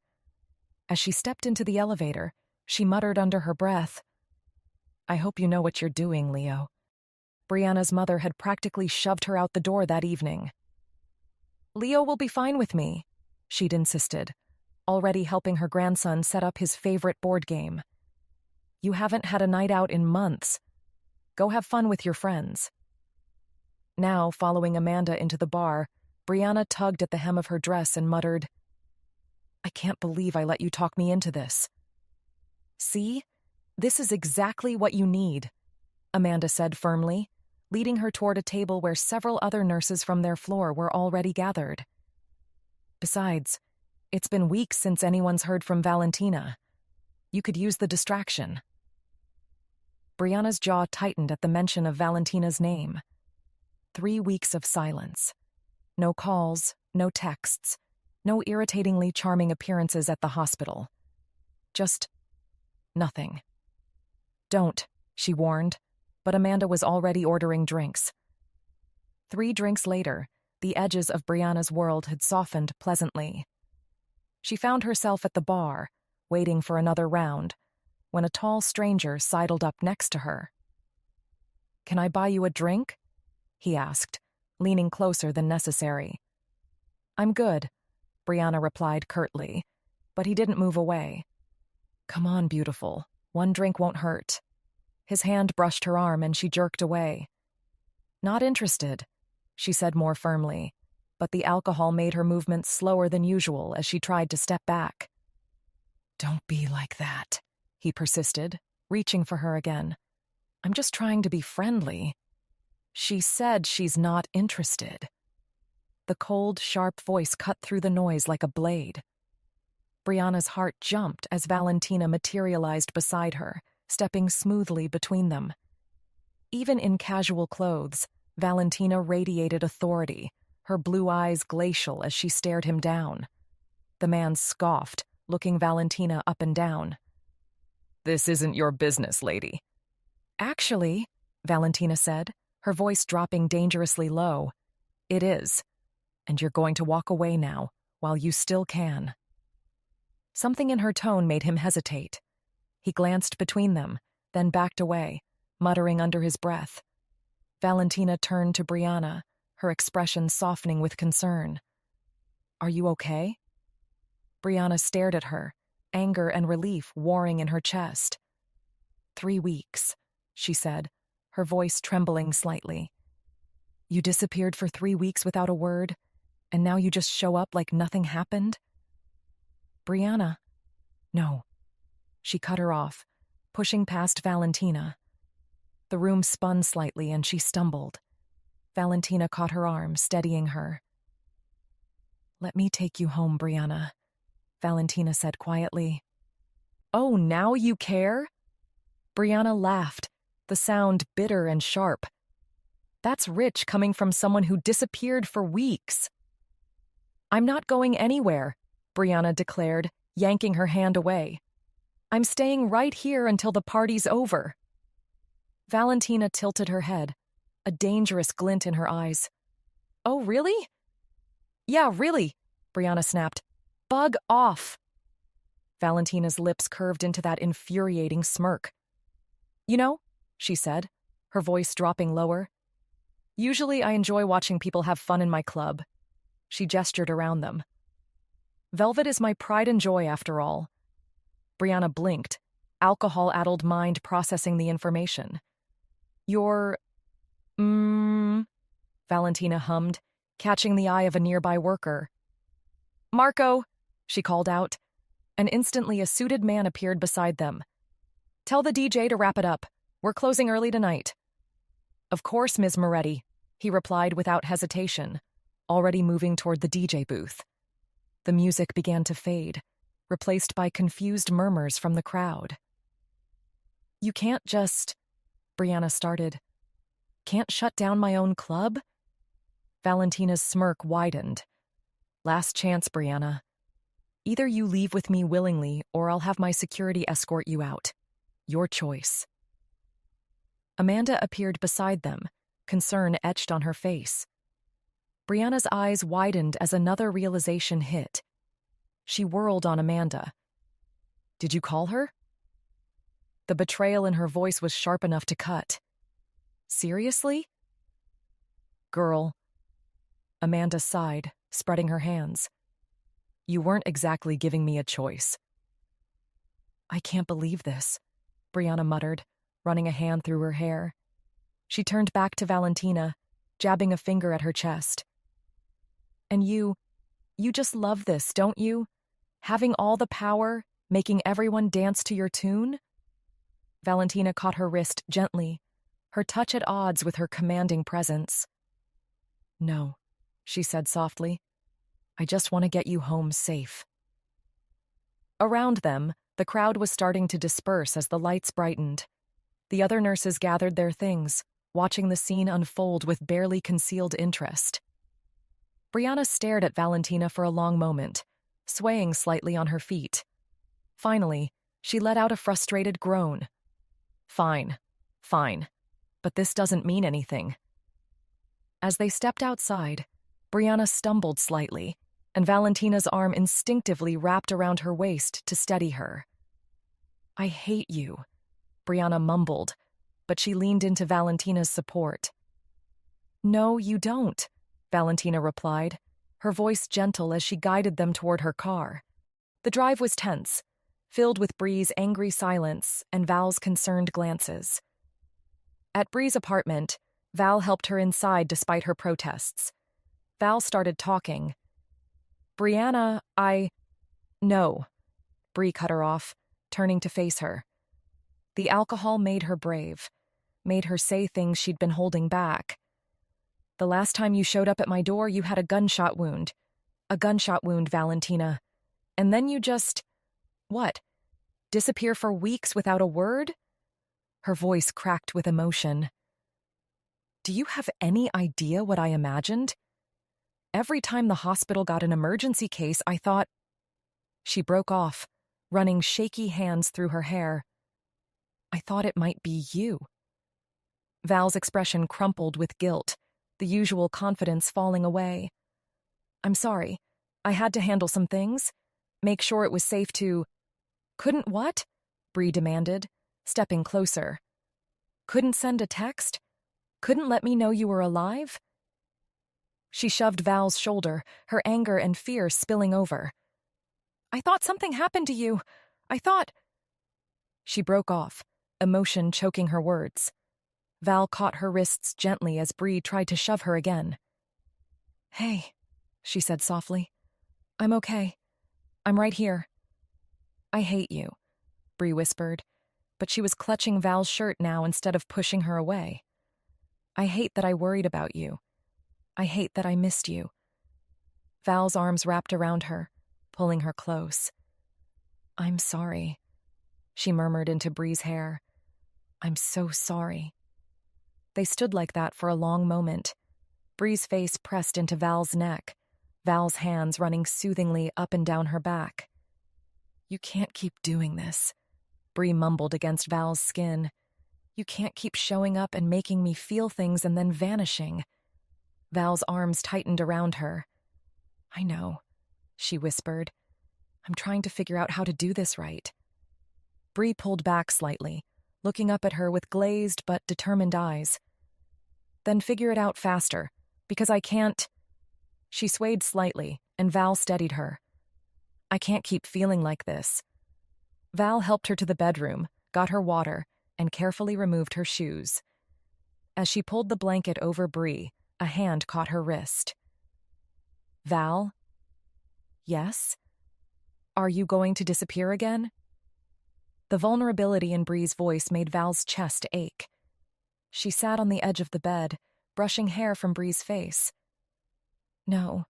As she stepped into the elevator, she muttered under her breath, I hope you know what you're doing, Leo. Brianna's mother had practically shoved her out the door that evening. Leo will be fine with me, she'd insisted, already helping her grandson set up his favorite board game. You haven't had a night out in months. Go have fun with your friends. Now, following Amanda into the bar, Brianna tugged at the hem of her dress and muttered, I can't believe I let you talk me into this. See? This is exactly what you need, Amanda said firmly, leading her toward a table where several other nurses from their floor were already gathered. Besides, it's been weeks since anyone's heard from Valentina. You could use the distraction. Brianna's jaw tightened at the mention of Valentina's name. 3 weeks of silence. No calls, no texts, no irritatingly charming appearances at the hospital. Just nothing. Don't, she warned, but Amanda was already ordering drinks. 3 drinks later, the edges of Brianna's world had softened pleasantly. She found herself at the bar, waiting for another round, when a tall stranger sidled up next to her. Can I buy you a drink? He asked, leaning closer than necessary. I'm good, Brianna replied curtly, but he didn't move away. Come on, beautiful. 1 drink won't hurt. His hand brushed her arm and she jerked away. Not interested, she said more firmly, but the alcohol made her movements slower than usual as she tried to step back. Don't be like that, he persisted, reaching for her again. I'm just trying to be friendly. She said she's not interested. The cold, sharp voice cut through the noise like a blade. Brianna's heart jumped as Valentina materialized beside her, stepping smoothly between them. Even in casual clothes, Valentina radiated authority, her blue eyes glacial as she stared him down. The man scoffed, looking Valentina up and down. This isn't your business, lady. Actually, Valentina said, her voice dropping dangerously low, it is, and you're going to walk away now, while you still can. Something in her tone made him hesitate. He glanced between them, then backed away, muttering under his breath. Valentina turned to Brianna, her expression softening with concern. Are you okay? Brianna stared at her, anger and relief warring in her chest. 3 weeks, she said, her voice trembling slightly. You disappeared for 3 weeks without a word, and now you just show up like nothing happened? Brianna. No. She cut her off, pushing past Valentina. The room spun slightly and she stumbled. Valentina caught her arm, steadying her. Let me take you home, Brianna, Valentina said quietly. Oh, now you care? Brianna laughed, the sound bitter and sharp. That's rich coming from someone who disappeared for weeks. I'm not going anywhere, Brianna declared, yanking her hand away. I'm staying right here until the party's over. Valentina tilted her head, a dangerous glint in her eyes. Oh, really? Yeah, really, Brianna snapped. Bug off. Valentina's lips curved into that infuriating smirk. You know, she said, her voice dropping lower. Usually I enjoy watching people have fun in my club. She gestured around them. Velvet is my pride and joy, after all. Brianna blinked, alcohol-addled mind processing the information. Your, Valentina hummed, catching the eye of a nearby worker. Marco, she called out, and instantly a suited man appeared beside them. Tell the DJ to wrap it up. We're closing early tonight. Of course, Ms. Moretti, he replied without hesitation, already moving toward the DJ booth. The music began to fade, replaced by confused murmurs from the crowd. You can't just, Brianna started. Can't shut down my own club? Valentina's smirk widened. Last chance, Brianna. Either you leave with me willingly or I'll have my security escort you out. Your choice. Amanda appeared beside them, concern etched on her face. Brianna's eyes widened as another realization hit. She whirled on Amanda. Did you call her? The betrayal in her voice was sharp enough to cut. Seriously? Girl. Amanda sighed, spreading her hands. You weren't exactly giving me a choice. I can't believe this, Brianna muttered, running a hand through her hair. She turned back to Valentina, jabbing a finger at her chest. And you just love this, don't you? Having all the power, making everyone dance to your tune? Valentina caught her wrist gently, her touch at odds with her commanding presence. No, she said softly. I just want to get you home safe. Around them, the crowd was starting to disperse as the lights brightened. The other nurses gathered their things, watching the scene unfold with barely concealed interest. Brianna stared at Valentina for a long moment, swaying slightly on her feet. Finally, she let out a frustrated groan. Fine, but this doesn't mean anything. As they stepped outside, Brianna stumbled slightly, and Valentina's arm instinctively wrapped around her waist to steady her. I hate you, Brianna mumbled, but she leaned into Valentina's support. No, you don't, Valentina replied, her voice gentle as she guided them toward her car. The drive was tense, filled with Bree's angry silence and Val's concerned glances. At Bree's apartment, Val helped her inside despite her protests. Val started talking. Brianna, No. Bree cut her off, turning to face her. The alcohol made her brave, made her say things she'd been holding back. The last time you showed up at my door, you had a gunshot wound. A gunshot wound, Valentina. And then you just... What? Disappear for weeks without a word? Her voice cracked with emotion. Do you have any idea what I imagined? Every time the hospital got an emergency case, I thought... She broke off, running shaky hands through her hair. I thought it might be you. Val's expression crumpled with guilt, the usual confidence falling away. I'm sorry. I had to handle some things. Make sure it was safe to... Couldn't what? Bree demanded, stepping closer. Couldn't send a text? Couldn't let me know you were alive? She shoved Val's shoulder, her anger and fear spilling over. I thought something happened to you. I thought... She broke off, emotion choking her words. Val caught her wrists gently as Bree tried to shove her again. Hey, she said softly. I'm okay. I'm right here. I hate you, Bree whispered, but she was clutching Val's shirt now instead of pushing her away. I hate that I worried about you. I hate that I missed you. Val's arms wrapped around her, pulling her close. I'm sorry, she murmured into Bree's hair. I'm so sorry. They stood like that for a long moment, Bree's face pressed into Val's neck, Val's hands running soothingly up and down her back. You can't keep doing this, Bree mumbled against Val's skin. You can't keep showing up and making me feel things and then vanishing. Val's arms tightened around her. I know, she whispered. I'm trying to figure out how to do this right. Bree pulled back slightly, looking up at her with glazed but determined eyes. Then figure it out faster, because I can't... She swayed slightly, and Val steadied her. I can't keep feeling like this. Val helped her to the bedroom, got her water, and carefully removed her shoes. As she pulled the blanket over Bree, a hand caught her wrist. Val? Yes? Are you going to disappear again? The vulnerability in Bree's voice made Val's chest ache. She sat on the edge of the bed, brushing hair from Bree's face. No,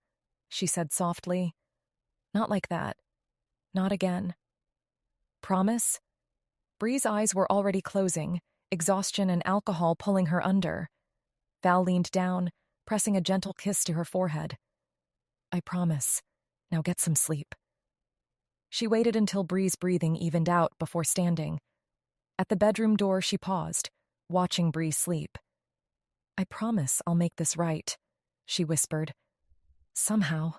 she said softly. Not like that. Not again. Promise? Bree's eyes were already closing, exhaustion and alcohol pulling her under. Val leaned down, pressing a gentle kiss to her forehead. I promise. Now get some sleep. She waited until Bree's breathing evened out before standing. At the bedroom door, she paused, watching Bree sleep. I promise I'll make this right, she whispered. Somehow.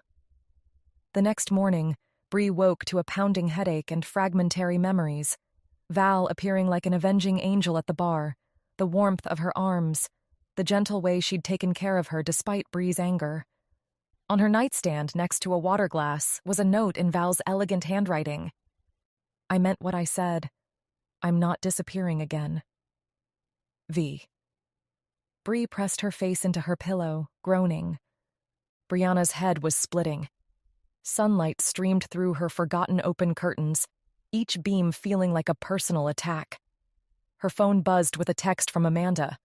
The next morning, Bree woke to a pounding headache and fragmentary memories. Val appearing like an avenging angel at the bar, the warmth of her arms, the gentle way she'd taken care of her despite Bree's anger. On her nightstand next to a water glass was a note in Val's elegant handwriting. I meant what I said. I'm not disappearing again. V. Bree pressed her face into her pillow, groaning. Brianna's head was splitting. Sunlight streamed through her forgotten open curtains, each beam feeling like a personal attack. Her phone buzzed with a text from Amanda.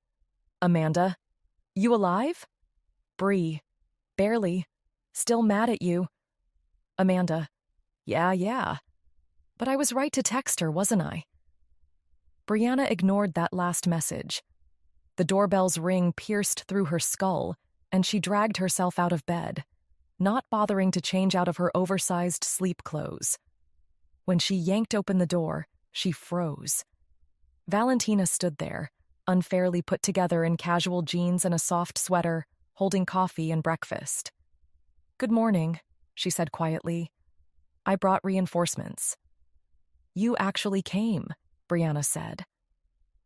Amanda? You alive? Bree. Barely. Still mad at you. Amanda. Yeah. But I was right to text her, wasn't I? Brianna ignored that last message. The doorbell's ring pierced through her skull, and she dragged herself out of bed, not bothering to change out of her oversized sleep clothes. When she yanked open the door, she froze. Valentina stood there, unfairly put together in casual jeans and a soft sweater, holding coffee and breakfast. Good morning, she said quietly. I brought reinforcements. You actually came, Brianna said.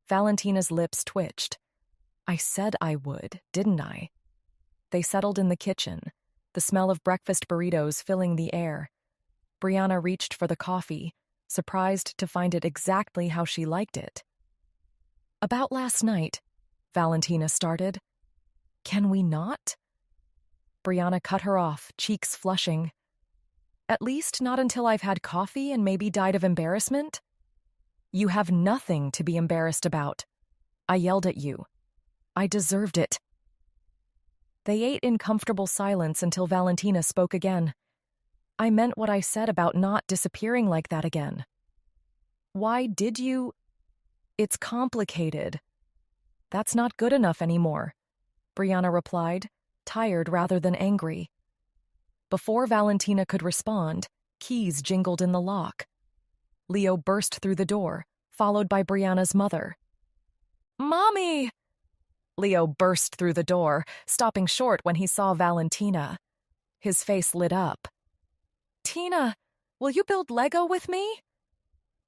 Valentina's lips twitched. I said I would, didn't I? They settled in the kitchen, the smell of breakfast burritos filling the air. Brianna reached for the coffee, surprised to find it exactly how she liked it. About last night, Valentina started. Can we not? Brianna cut her off, cheeks flushing. At least not until I've had coffee and maybe died of embarrassment? You have nothing to be embarrassed about. I yelled at you. I deserved it. They ate in comfortable silence until Valentina spoke again. I meant what I said about not disappearing like that again. Why did you? It's complicated. That's not good enough anymore, Brianna replied, tired rather than angry. Before Valentina could respond, keys jingled in the lock. Leo burst through the door, followed by Brianna's mother. Mommy! Leo burst through the door, stopping short when he saw Valentina. His face lit up. Tina, will you build Lego with me?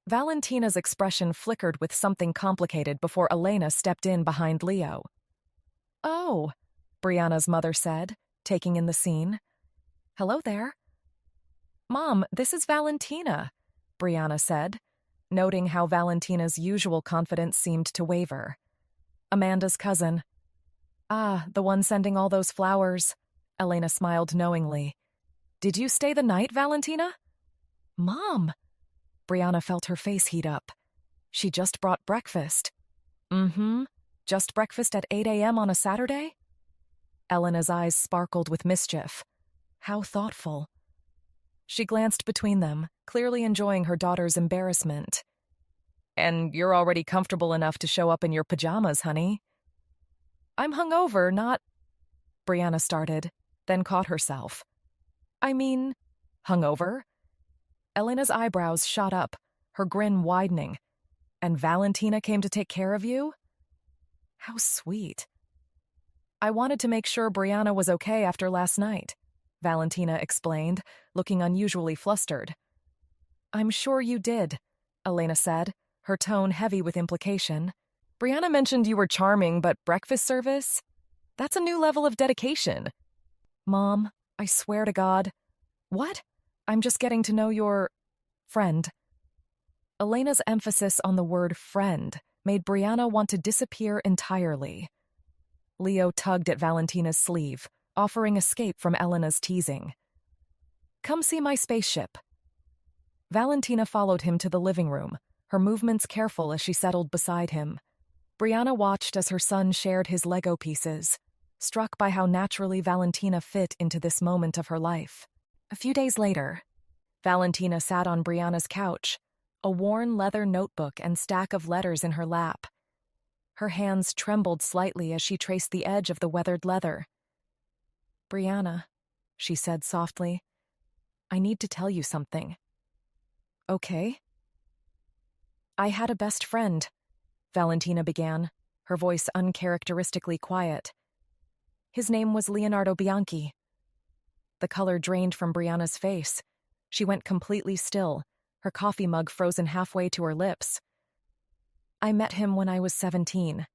Valentina's expression flickered with something complicated before Elena stepped in behind Leo. Oh, Brianna's mother said, taking in the scene. Hello there. Mom, this is Valentina, Brianna said, noting how Valentina's usual confidence seemed to waver. Amanda's cousin. Ah, the one sending all those flowers. Elena smiled knowingly. Did you stay the night, Valentina? Mom! Brianna felt her face heat up. She just brought breakfast. Mm-hmm. Just breakfast at 8 a.m. on a Saturday? Elena's eyes sparkled with mischief. How thoughtful. She glanced between them, clearly enjoying her daughter's embarrassment. And you're already comfortable enough to show up in your pajamas, honey. I'm hungover, not... Brianna started, then caught herself. I mean, hungover? Elena's eyebrows shot up, her grin widening. And Valentina came to take care of you? How sweet. I wanted to make sure Brianna was okay after last night, Valentina explained, looking unusually flustered. I'm sure you did, Elena said, her tone heavy with implication. Brianna mentioned you were charming, but breakfast service? That's a new level of dedication. Mom, I swear to God. What? I'm just getting to know your... friend. Elena's emphasis on the word friend made Brianna want to disappear entirely. Leo tugged at Valentina's sleeve, offering escape from Elena's teasing. "Come see my spaceship." Valentina followed him to the living room, her movements careful as she settled beside him. Brianna watched as her son shared his Lego pieces, struck by how naturally Valentina fit into this moment of her life. A few days later, Valentina sat on Brianna's couch, a worn leather notebook and stack of letters in her lap. Her hands trembled slightly as she traced the edge of the weathered leather. "Brianna," she said softly, "I need to tell you something." "Okay?" "I had a best friend," Valentina began, her voice uncharacteristically quiet. "His name was Leonardo Bianchi." The color drained from Brianna's face. She went completely still, her coffee mug frozen halfway to her lips. "I met him when I was 17,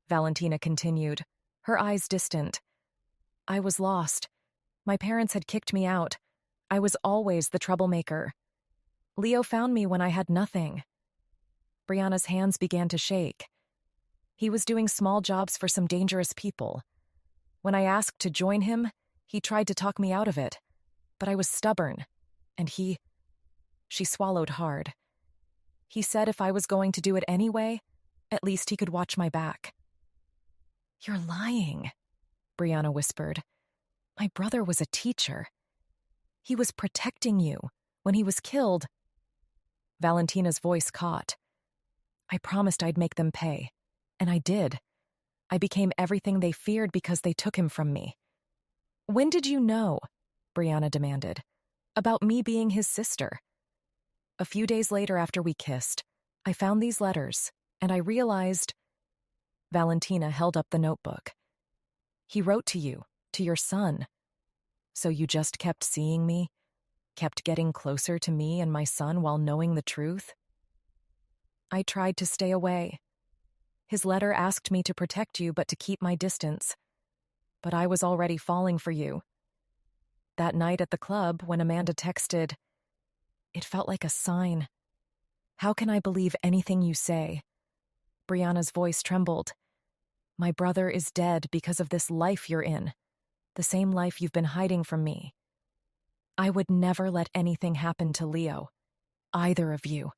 Valentina continued, her eyes distant. "I was lost. My parents had kicked me out. I was always the troublemaker. Leo found me when I had nothing." Brianna's hands began to shake. "He was doing small jobs for some dangerous people. When I asked to join him, he tried to talk me out of it. But I was stubborn, and he—" She swallowed hard. "He said if I was going to do it anyway, at least he could watch my back." "You're lying," Brianna whispered. "My brother was a teacher. He was protecting you when he was killed." Valentina's voice caught. "I promised I'd make them pay, and I did. I became everything they feared because they took him from me." "When did you know?" Brianna demanded. "About me being his sister?" "A few days later after we kissed, I found these letters, and I realized—" Valentina held up the notebook. "He wrote to you, to your son. So you just kept seeing me, kept getting closer to me and my son while knowing the truth?" "I tried to stay away. His letter asked me to protect you but to keep my distance. But I was already falling for you. That night at the club, when Amanda texted, it felt like a sign. How can I believe anything you say?" Brianna's voice trembled. "My brother is dead because of this life you're in, the same life you've been hiding from me. I would never let anything happen to Leo, either of you.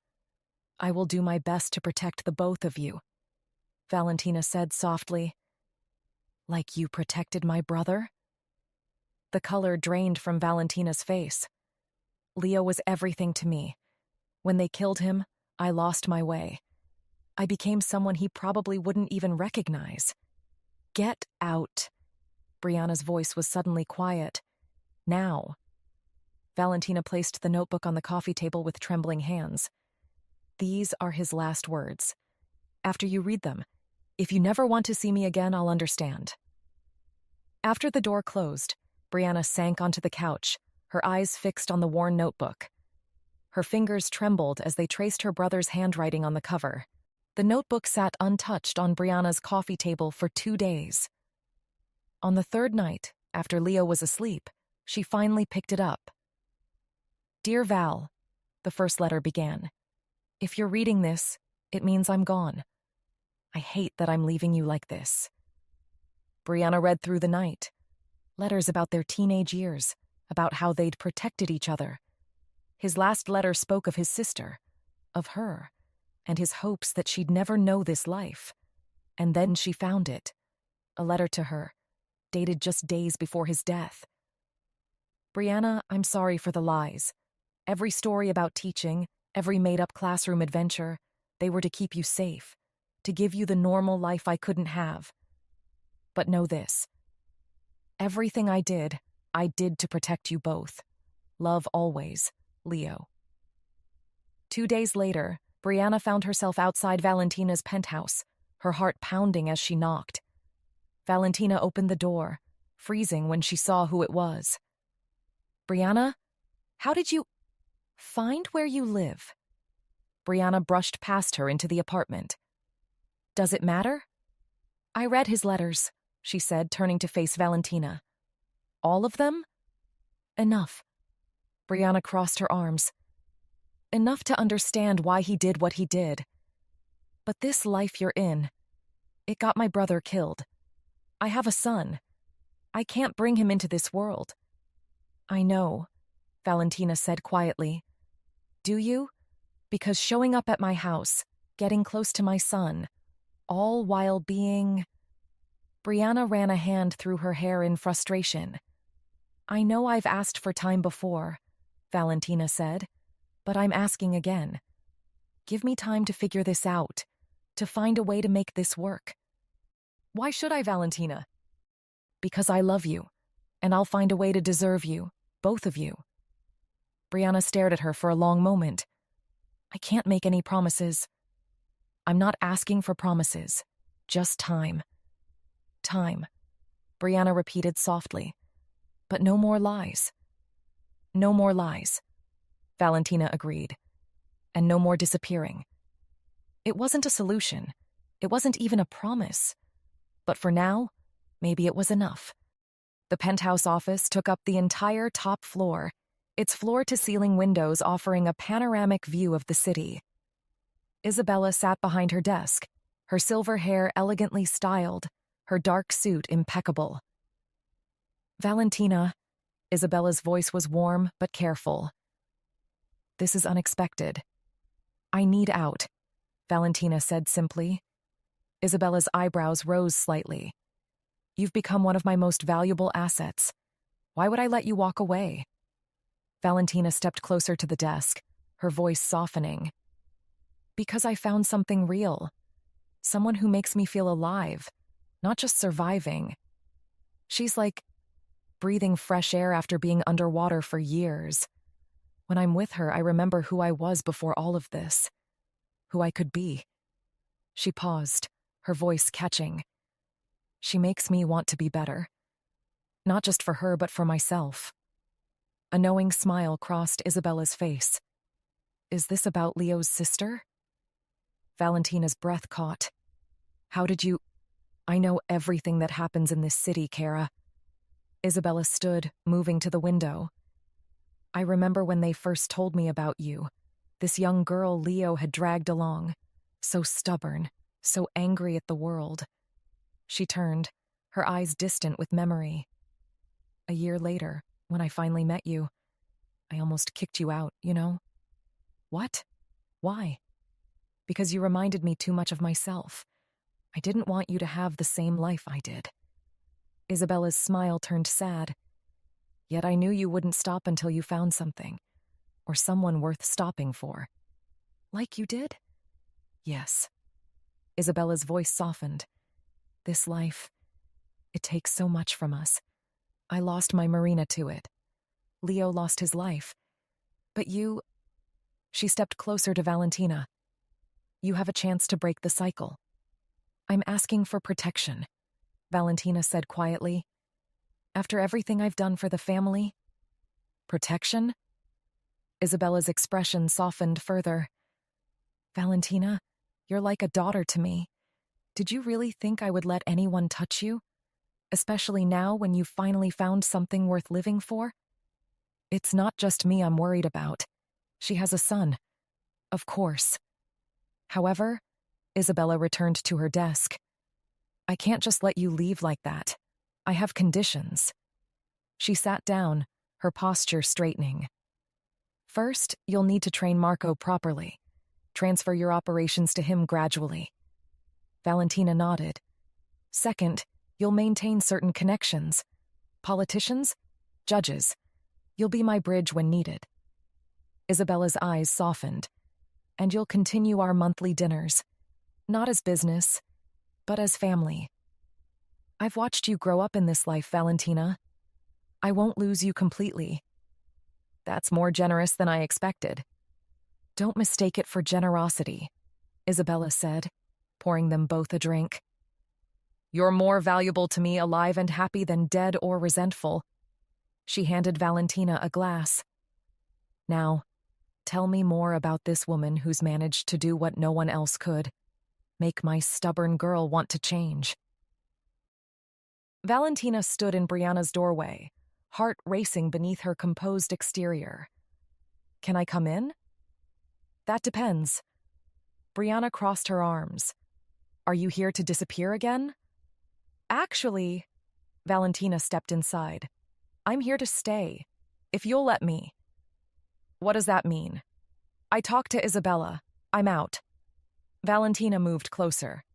I will do my best to protect the both of you," Valentina said softly. "Like you protected my brother?" The color drained from Valentina's face. "Leo was everything to me. When they killed him, I lost my way. I became someone he probably wouldn't even recognize." "Get out." Brianna's voice was suddenly quiet. "Now." Valentina placed the notebook on the coffee table with trembling hands. "These are his last words. After you read them, if you never want to see me again, I'll understand." After the door closed, Brianna sank onto the couch, her eyes fixed on the worn notebook. Her fingers trembled as they traced her brother's handwriting on the cover. The notebook sat untouched on Brianna's coffee table for 2 days. On the third night, after Leo was asleep, she finally picked it up. "Dear Val," the first letter began. "If you're reading this, it means I'm gone. I hate that I'm leaving you like this." Brianna read through the night. Letters about their teenage years, about how they'd protected each other. His last letter spoke of his sister, of her, and his hopes that she'd never know this life. And then she found it. A letter to her, dated just days before his death. "Brianna, I'm sorry for the lies. Every story about teaching, every made-up classroom adventure, they were to keep you safe, to give you the normal life I couldn't have. But know this. Everything I did to protect you both. Love always, Leo." 2 days later, Brianna found herself outside Valentina's penthouse, her heart pounding as she knocked. Valentina opened the door, freezing when she saw who it was. "Brianna, how did you find where you live?" Brianna brushed past her into the apartment. "Does it matter?" "I read his letters," she said, turning to face Valentina. "All of them?" "Enough." Brianna crossed her arms. enough to understand why he did what he did. But this life you're in, it got my brother killed. I have a son. I can't bring him into this world. I know, Valentina said quietly. Do you? Because showing up at my house, getting close to my son, all while being... Brianna ran a hand through her hair in frustration. I know I've asked for time before, Valentina said, but I'm asking again. Give me time to figure this out, to find a way to make this work. Why should I, Valentina? Because I love you, and I'll find a way to deserve you, both of you. Brianna stared at her for a long moment. I can't make any promises. I'm not asking for promises, just time. Time, Brianna repeated softly. But no more lies. No more lies, Valentina agreed. And no more disappearing. It wasn't a solution. It wasn't even a promise. But for now, maybe it was enough. The penthouse office took up the entire top floor, its floor-to-ceiling windows offering a panoramic view of the city. Isabella sat behind her desk, her silver hair elegantly styled, her dark suit impeccable. Valentina, Isabella's voice was warm but careful. This is unexpected. I need out, Valentina said simply. Isabella's eyebrows rose slightly. You've become one of my most valuable assets. Why would I let you walk away? Valentina stepped closer to the desk, her voice softening. Because I found something real. Someone who makes me feel alive, not just surviving. She's like breathing fresh air after being underwater for years. When I'm with her, I remember who I was before all of this. Who I could be. She paused, her voice catching. She makes me want to be better. Not just for her, but for myself. A knowing smile crossed Isabella's face. Is this about Leo's sister? Valentina's breath caught. How did you... I know everything that happens in this city, Kara. Isabella stood, moving to the window. I remember when they first told me about you. This young girl Leo had dragged along. So stubborn, so angry at the world. She turned, her eyes distant with memory. A year later, when I finally met you, I almost kicked you out, you know? What? Why? Because you reminded me too much of myself. I didn't want you to have the same life I did. Isabella's smile turned sad. Yet I knew you wouldn't stop until you found something, or someone worth stopping for. Like you did? Yes. Isabella's voice softened. This life, it takes so much from us. I lost my Marina to it. Leo lost his life. But you... She stepped closer to Valentina. You have a chance to break the cycle. I'm asking for protection, Valentina said quietly. After everything I've done for the family... Protection? Isabella's expression softened further. Valentina, you're like a daughter to me. Did you really think I would let anyone touch you? Especially now when you've finally found something worth living for? It's not just me I'm worried about. She has a son. Of course. However, Isabella returned to her desk. I can't just let you leave like that. I have conditions. She sat down, her posture straightening. First, you'll need to train Marco properly. Transfer your operations to him gradually. Valentina nodded. Second, you'll maintain certain connections. Politicians? Judges. You'll be my bridge when needed. Isabella's eyes softened. And you'll continue our monthly dinners. Not as business, but as family. I've watched you grow up in this life, Valentina. I won't lose you completely. That's more generous than I expected. Don't mistake it for generosity, Isabella said, pouring them both a drink. You're more valuable to me alive and happy than dead or resentful. She handed Valentina a glass. Now, tell me more about this woman who's managed to do what no one else could. Make my stubborn girl want to change. Valentina stood in Brianna's doorway, heart racing beneath her composed exterior. Can I come in? That depends. Brianna crossed her arms. Are you here to disappear again? Actually, Valentina stepped inside. I'm here to stay, if you'll let me. What does that mean? I talked to Isabella. I'm out. Valentina moved closer.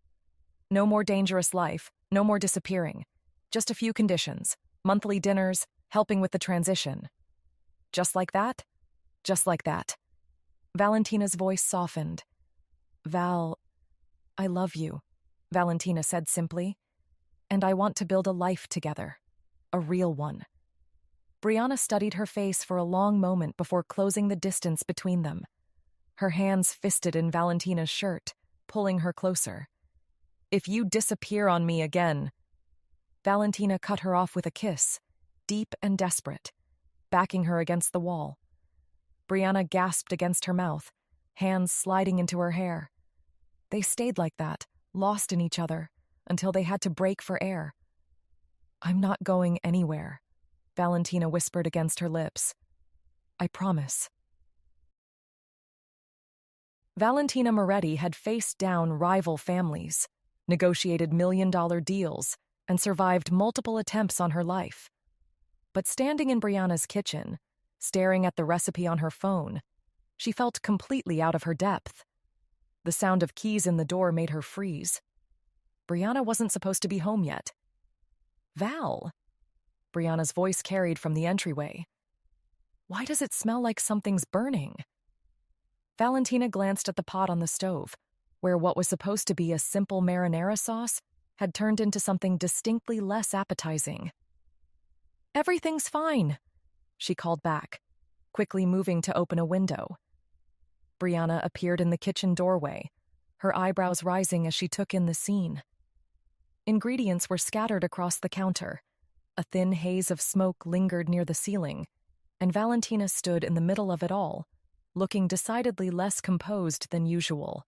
No more dangerous life, no more disappearing. Just a few conditions. Monthly dinners, helping with the transition. Just like that? Just like that. Valentina's voice softened. Val, I love you, Valentina said simply. And I want to build a life together. A real one. Brianna studied her face for a long moment before closing the distance between them. Her hands fisted in Valentina's shirt, pulling her closer. If you disappear on me again. Valentina cut her off with a kiss, deep and desperate, backing her against the wall. Brianna gasped against her mouth, hands sliding into her hair. They stayed like that, lost in each other, until they had to break for air. I'm not going anywhere, Valentina whispered against her lips. I promise. Valentina Moretti had faced down rival families, negotiated million-dollar deals, and survived multiple attempts on her life. But standing in Brianna's kitchen, staring at the recipe on her phone, she felt completely out of her depth. The sound of keys in the door made her freeze. Brianna wasn't supposed to be home yet. Val, Brianna's voice carried from the entryway. Why does it smell like something's burning? Valentina glanced at the pot on the stove, where what was supposed to be a simple marinara sauce had turned into something distinctly less appetizing. Everything's fine, she called back, quickly moving to open a window. Brianna appeared in the kitchen doorway, her eyebrows rising as she took in the scene. Ingredients were scattered across the counter. A thin haze of smoke lingered near the ceiling, and Valentina stood in the middle of it all, looking decidedly less composed than usual.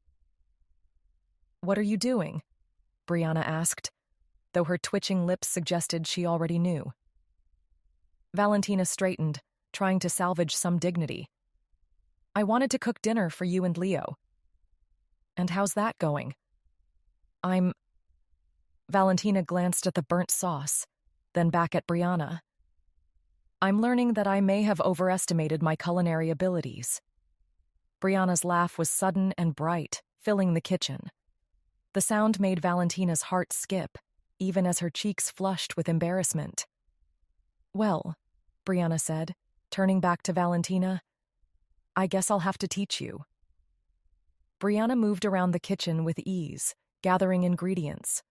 What are you doing? Brianna asked, though her twitching lips suggested she already knew. Valentina straightened, trying to salvage some dignity. I wanted to cook dinner for you and Leo. And how's that going? Valentina glanced at the burnt sauce, then back at Brianna. I'm learning that I may have overestimated my culinary abilities. Brianna's laugh was sudden and bright, filling the kitchen. The sound made Valentina's heart skip, even as her cheeks flushed with embarrassment. Well, Brianna said, turning back to Valentina, I guess I'll have to teach you. Brianna moved around the kitchen with ease, gathering ingredients.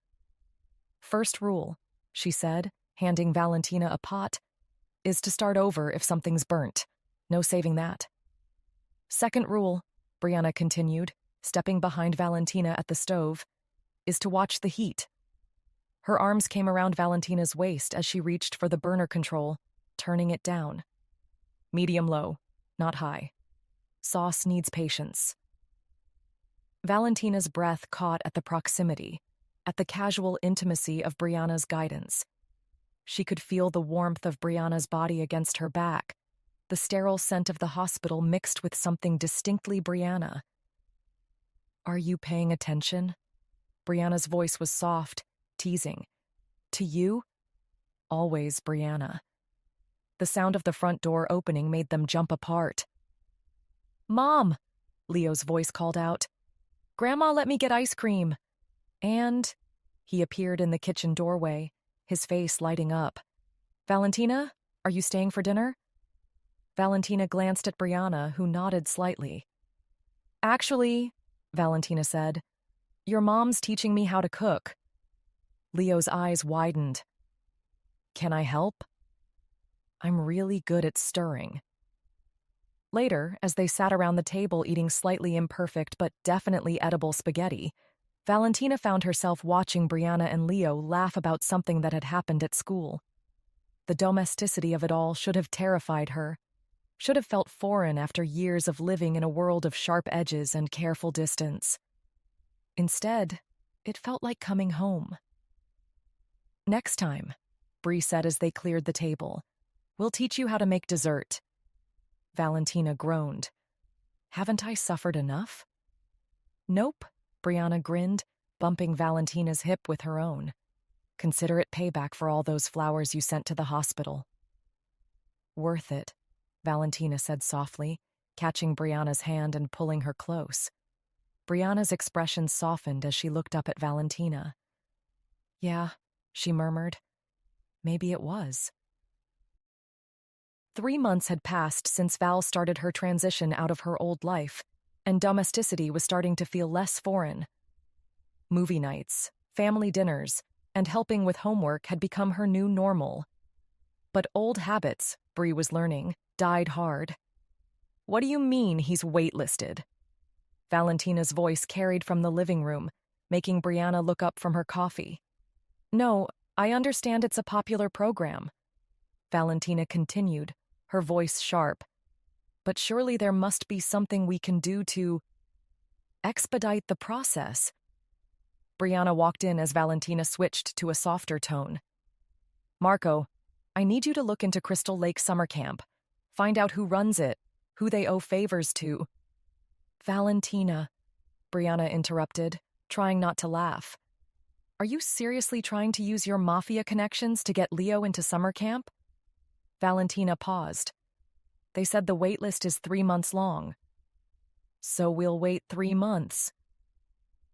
First rule, she said, handing Valentina a pot, is to start over if something's burnt. No saving that. Second rule, Brianna continued, stepping behind Valentina at the stove, is to watch the heat. Her arms came around Valentina's waist as she reached for the burner control, turning it down. Medium-low, not high. Sauce needs patience. Valentina's breath caught at the proximity, at the casual intimacy of Brianna's guidance. She could feel the warmth of Brianna's body against her back, the sterile scent of the hospital mixed with something distinctly Brianna. Are you paying attention? Brianna's voice was soft, teasing. To you? Always Brianna. The sound of the front door opening made them jump apart. Mom, Leo's voice called out. Grandma let me get ice cream. And he appeared in the kitchen doorway, his face lighting up. Valentina, are you staying for dinner? Valentina glanced at Brianna, who nodded slightly. Actually, Valentina said, your mom's teaching me how to cook. Leo's eyes widened. Can I help? I'm really good at stirring. Later, as they sat around the table eating slightly imperfect but definitely edible spaghetti, Valentina found herself watching Brianna and Leo laugh about something that had happened at school. The domesticity of it all should have terrified her, should have felt foreign after years of living in a world of sharp edges and careful distance. Instead, it felt like coming home. Next time, Bree said as they cleared the table, we'll teach you how to make dessert. Valentina groaned. Haven't I suffered enough? Nope, Brianna grinned, bumping Valentina's hip with her own. Consider it payback for all those flowers you sent to the hospital. Worth it, Valentina said softly, catching Brianna's hand and pulling her close. Brianna's expression softened as she looked up at Valentina. Yeah, she murmured. Maybe it was. 3 months had passed since Val started her transition out of her old life, and domesticity was starting to feel less foreign. Movie nights, family dinners, and helping with homework had become her new normal. But old habits, Bree was learning, died hard. What do you mean he's waitlisted? Valentina's voice carried from the living room, making Brianna look up from her coffee. No, I understand it's a popular program. Valentina continued, her voice sharp. But surely there must be something we can do to expedite the process. Brianna walked in as Valentina switched to a softer tone. Marco, I need you to look into Crystal Lake Summer Camp. Find out who runs it, who they owe favors to. Valentina, Brianna interrupted, trying not to laugh. Are you seriously trying to use your Mafia connections to get Leo into summer camp? Valentina paused. They said the wait list is 3 months long. So we'll wait 3 months.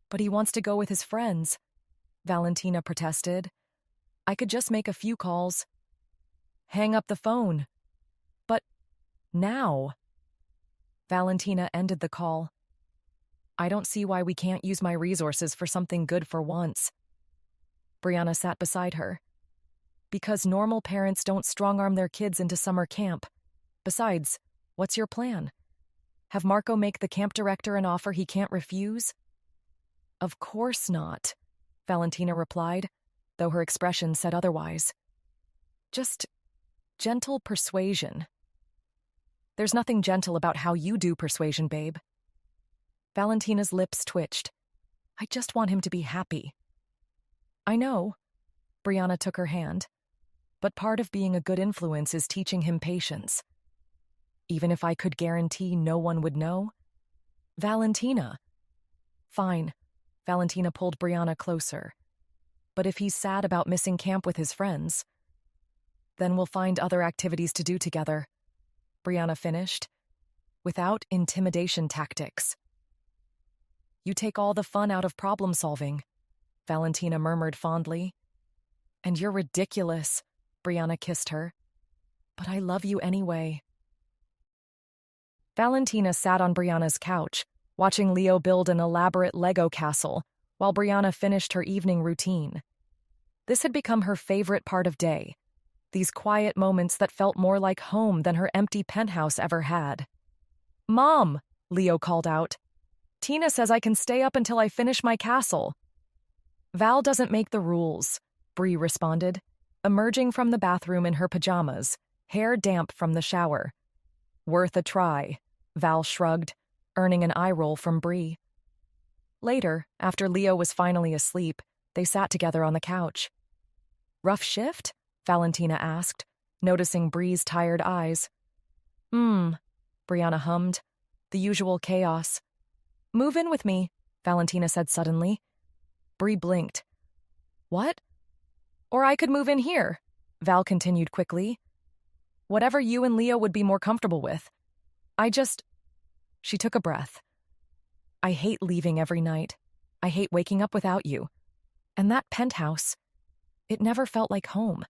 But he wants to go with his friends, Valentina protested. I could just make a few calls. Hang up the phone. But now. Valentina ended the call. I don't see why we can't use my resources for something good for once. Brianna sat beside her. Because normal parents don't strong-arm their kids into summer camp. Besides, what's your plan? Have Marco make the camp director an offer he can't refuse? Of course not, Valentina replied, though her expression said otherwise. Just gentle persuasion. There's nothing gentle about how you do persuasion, babe. Valentina's lips twitched. I just want him to be happy. I know. Brianna took her hand. But part of being a good influence is teaching him patience. Even if I could guarantee no one would know? Valentina. Fine. Valentina pulled Brianna closer. But if he's sad about missing camp with his friends, then we'll find other activities to do together. Brianna finished. Without intimidation tactics. You take all the fun out of problem solving, Valentina murmured fondly. And you're ridiculous, Brianna kissed her. But I love you anyway. Valentina sat on Brianna's couch, watching Leo build an elaborate Lego castle, while Brianna finished her evening routine. This had become her favorite part of day, these quiet moments that felt more like home than her empty penthouse ever had. Mom, Leo called out. Tina says I can stay up until I finish my castle. Val doesn't make the rules, Bree responded, emerging from the bathroom in her pajamas, hair damp from the shower. Worth a try, Val shrugged, earning an eye roll from Bree. Later, after Leo was finally asleep, they sat together on the couch. Rough shift? Valentina asked, noticing Bree's tired eyes. Brianna hummed. The usual chaos. Move in with me, Valentina said suddenly. Bree blinked. What? Or I could move in here, Val continued quickly. Whatever you and Leo would be more comfortable with. She took a breath. I hate leaving every night. I hate waking up without you. And that penthouse, it never felt like home.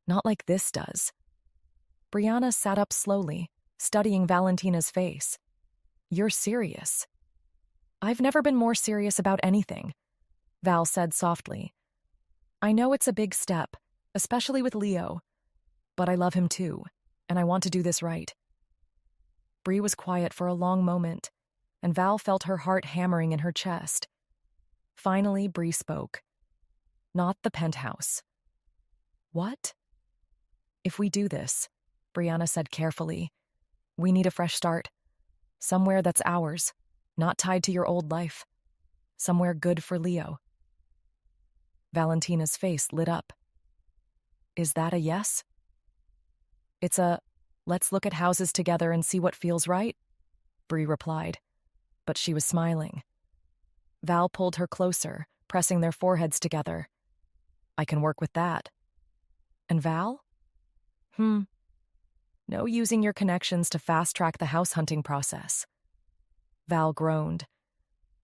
Not like this does. Brianna sat up slowly, studying Valentina's face. You're serious. I've never been more serious about anything, Val said softly. I know it's a big step, especially with Leo, but I love him too, and I want to do this right. Bree was quiet for a long moment, and Val felt her heart hammering in her chest. Finally, Bree spoke. Not the penthouse. What? If we do this, Brianna said carefully, we need a fresh start. Somewhere that's ours, not tied to your old life. Somewhere good for Leo. Valentina's face lit up. Is that a yes? It's a, let's look at houses together and see what feels right? Bree replied, but she was smiling. Val pulled her closer, pressing their foreheads together. I can work with that. And Val? No using your connections to fast-track the house hunting process. Val groaned.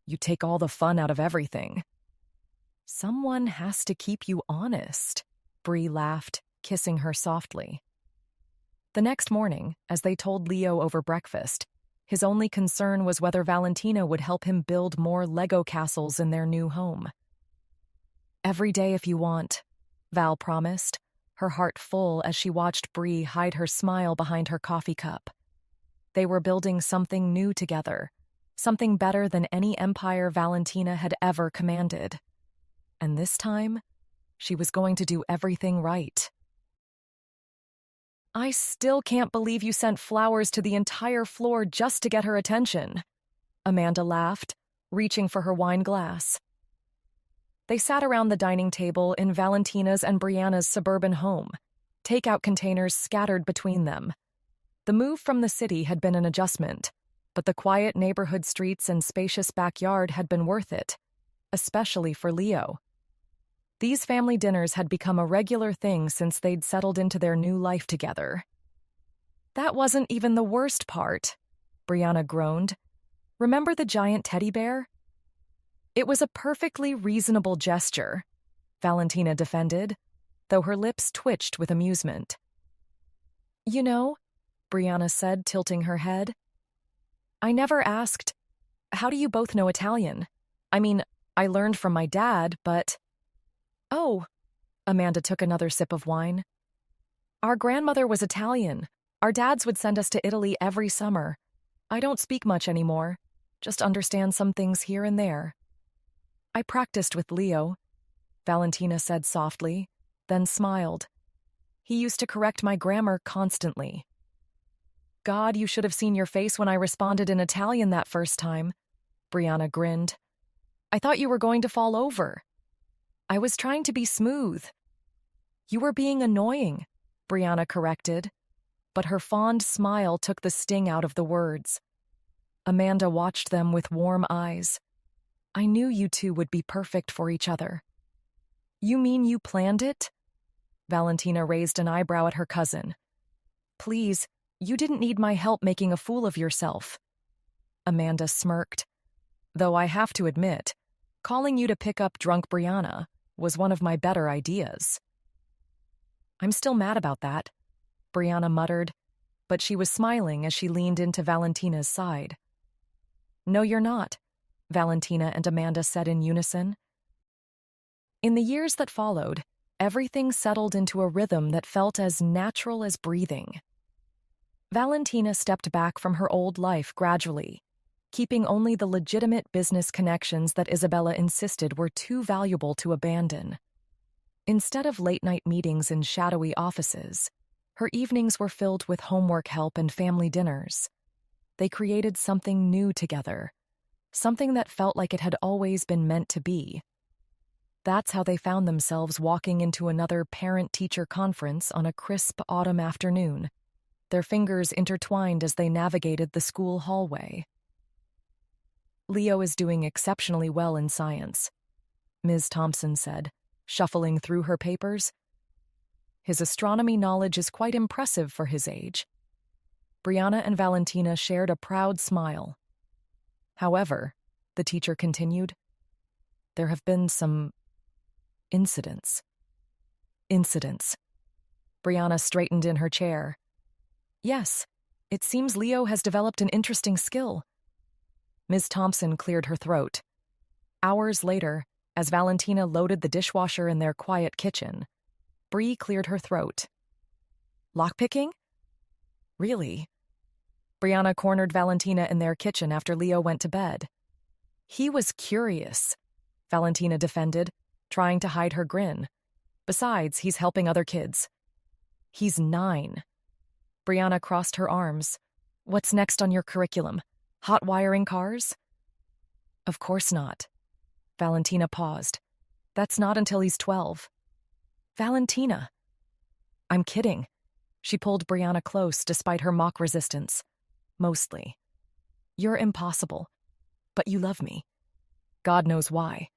You take all the fun out of everything. Someone has to keep you honest, Bree laughed, kissing her softly. The next morning, as they told Leo over breakfast, his only concern was whether Valentina would help him build more Lego castles in their new home. Every day if you want, Val promised, her heart full as she watched Bree hide her smile behind her coffee cup. They were building something new together, something better than any empire Valentina had ever commanded. And this time, she was going to do everything right. I still can't believe you sent flowers to the entire floor just to get her attention, Amanda laughed, reaching for her wine glass. They sat around the dining table in Valentina's and Brianna's suburban home, takeout containers scattered between them. The move from the city had been an adjustment, but the quiet neighborhood streets and spacious backyard had been worth it, especially for Leo. These family dinners had become a regular thing since they'd settled into their new life together. That wasn't even the worst part, Brianna groaned. Remember the giant teddy bear? It was a perfectly reasonable gesture, Valentina defended, though her lips twitched with amusement. You know, Brianna said, tilting her head, I never asked, how do you both know Italian? I mean, I learned from my dad, but... Oh, Amanda took another sip of wine. Our grandmother was Italian. Our dads would send us to Italy every summer. I don't speak much anymore, just understand some things here and there. I practiced with Leo, Valentina said softly, then smiled. He used to correct my grammar constantly. God, you should have seen your face when I responded in Italian that first time, Brianna grinned. I thought you were going to fall over. I was trying to be smooth. You were being annoying, Brianna corrected, but her fond smile took the sting out of the words. Amanda watched them with warm eyes. I knew you two would be perfect for each other. You mean you planned it? Valentina raised an eyebrow at her cousin. Please, you didn't need my help making a fool of yourself. Amanda smirked. Though I have to admit, calling you to pick up drunk Brianna was one of my better ideas. I'm still mad about that, Brianna muttered, but she was smiling as she leaned into Valentina's side. No, you're not, Valentina and Amanda said in unison. In the years that followed, everything settled into a rhythm that felt as natural as breathing. Valentina stepped back from her old life gradually, keeping only the legitimate business connections that Isabella insisted were too valuable to abandon. Instead of late-night meetings in shadowy offices, her evenings were filled with homework help and family dinners. They created something new together, something that felt like it had always been meant to be. That's how they found themselves walking into another parent-teacher conference on a crisp autumn afternoon, their fingers intertwined as they navigated the school hallway. Leo is doing exceptionally well in science, Ms. Thompson said, shuffling through her papers. His astronomy knowledge is quite impressive for his age. Brianna and Valentina shared a proud smile. However, the teacher continued, there have been some incidents. Incidents. Brianna straightened in her chair. Yes, it seems Leo has developed an interesting skill. Ms. Thompson cleared her throat. Hours later, as Valentina loaded the dishwasher in their quiet kitchen, Bree cleared her throat. Lockpicking? Really? Brianna cornered Valentina in their kitchen after Leo went to bed. He was curious, Valentina defended, trying to hide her grin. Besides, he's helping other kids. He's 9. Brianna crossed her arms. What's next on your curriculum? Hot wiring cars? Of course not. Valentina paused. That's not until he's 12. Valentina. I'm kidding. She pulled Brianna close despite her mock resistance. Mostly. You're impossible. But you love me. God knows why.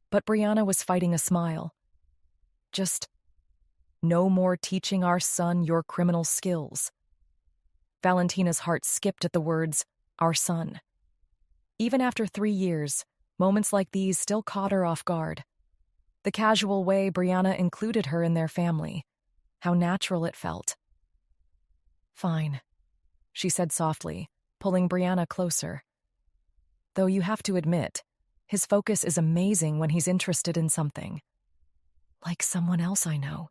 But Brianna was fighting a smile. Just no more teaching our son your criminal skills. Valentina's heart skipped at the words, our son. Even after 3 years, moments like these still caught her off guard. The casual way Brianna included her in their family. How natural it felt. Fine, she said softly, pulling Brianna closer. Though you have to admit, his focus is amazing when he's interested in something. Like someone else I know,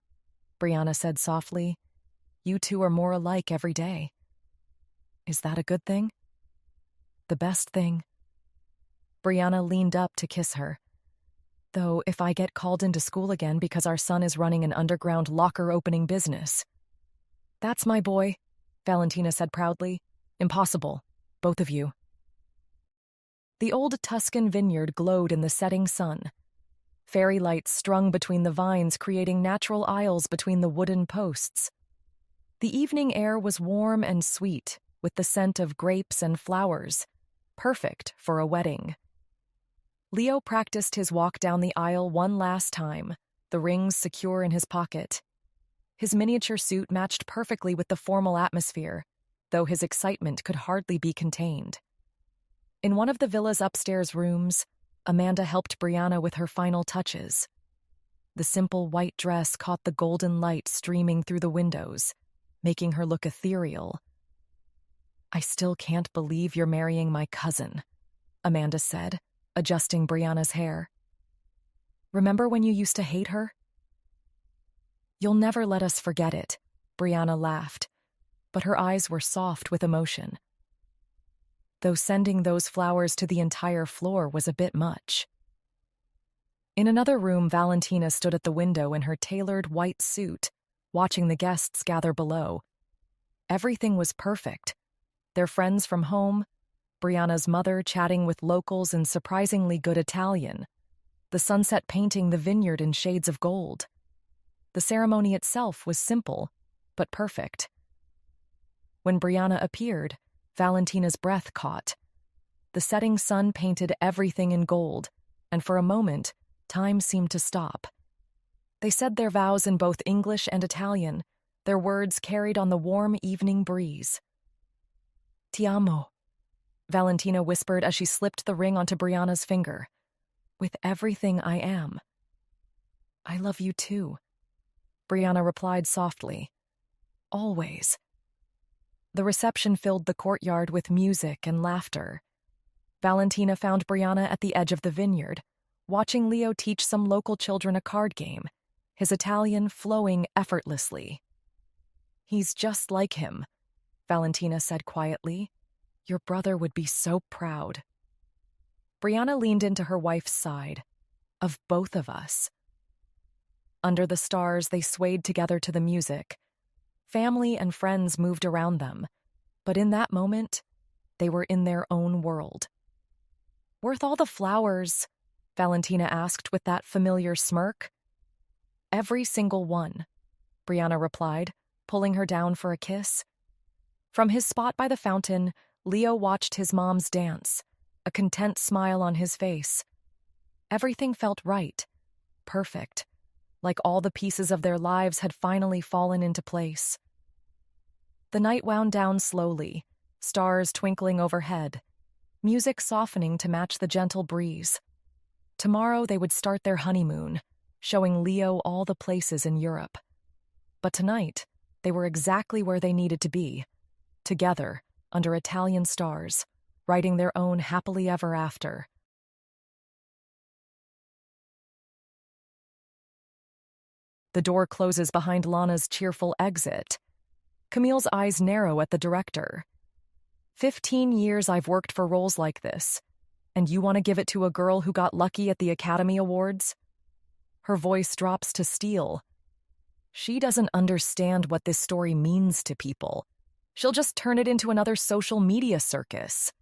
Brianna said softly. You two are more alike every day. Is that a good thing? The best thing? Brianna leaned up to kiss her. Though if I get called into school again because our son is running an underground locker-opening business. That's my boy, Valentina said proudly. Impossible, both of you. The old Tuscan vineyard glowed in the setting sun. Fairy lights strung between the vines creating natural aisles between the wooden posts. The evening air was warm and sweet, with the scent of grapes and flowers, perfect for a wedding. Leo practiced his walk down the aisle one last time, the rings secure in his pocket. His miniature suit matched perfectly with the formal atmosphere, though his excitement could hardly be contained. In one of the villa's upstairs rooms, Amanda helped Brianna with her final touches. The simple white dress caught the golden light streaming through the windows, making her look ethereal. I still can't believe you're marrying my cousin, Amanda said, adjusting Brianna's hair. Remember when you used to hate her? You'll never let us forget it, Brianna laughed, but her eyes were soft with emotion. Though sending those flowers to the entire floor was a bit much. In another room, Valentina stood at the window in her tailored white suit, watching the guests gather below. Everything was perfect. Their friends from home, Brianna's mother chatting with locals in surprisingly good Italian, the sunset painting the vineyard in shades of gold. The ceremony itself was simple, but perfect. When Brianna appeared, Valentina's breath caught. The setting sun painted everything in gold, and for a moment, time seemed to stop. They said their vows in both English and Italian, their words carried on the warm evening breeze. Ti amo, Valentina whispered as she slipped the ring onto Brianna's finger. With everything I am. I love you too, Brianna replied softly. Always. The reception filled the courtyard with music and laughter. Valentina found Brianna at the edge of the vineyard, watching Leo teach some local children a card game, his Italian flowing effortlessly. He's just like him, Valentina said quietly. Your brother would be so proud. Brianna leaned into her wife's side. Of both of us. Under the stars, they swayed together to the music. Family and friends moved around them, but in that moment, they were in their own world. Worth all the flowers? Valentina asked with that familiar smirk. Every single one, Brianna replied, pulling her down for a kiss. From his spot by the fountain, Leo watched his mom's dance, a content smile on his face. Everything felt right, perfect, like all the pieces of their lives had finally fallen into place. The night wound down slowly, stars twinkling overhead, music softening to match the gentle breeze. Tomorrow they would start their honeymoon, showing Leo all the places in Europe. But tonight, they were exactly where they needed to be, together, under Italian stars, writing their own happily ever after. The door closes behind Lana's cheerful exit. Camille's eyes narrow at the director. 15 years I've worked for roles like this, and you want to give it to a girl who got lucky at the Academy Awards? Her voice drops to steel. She doesn't understand what this story means to people. She'll just turn it into another social media circus.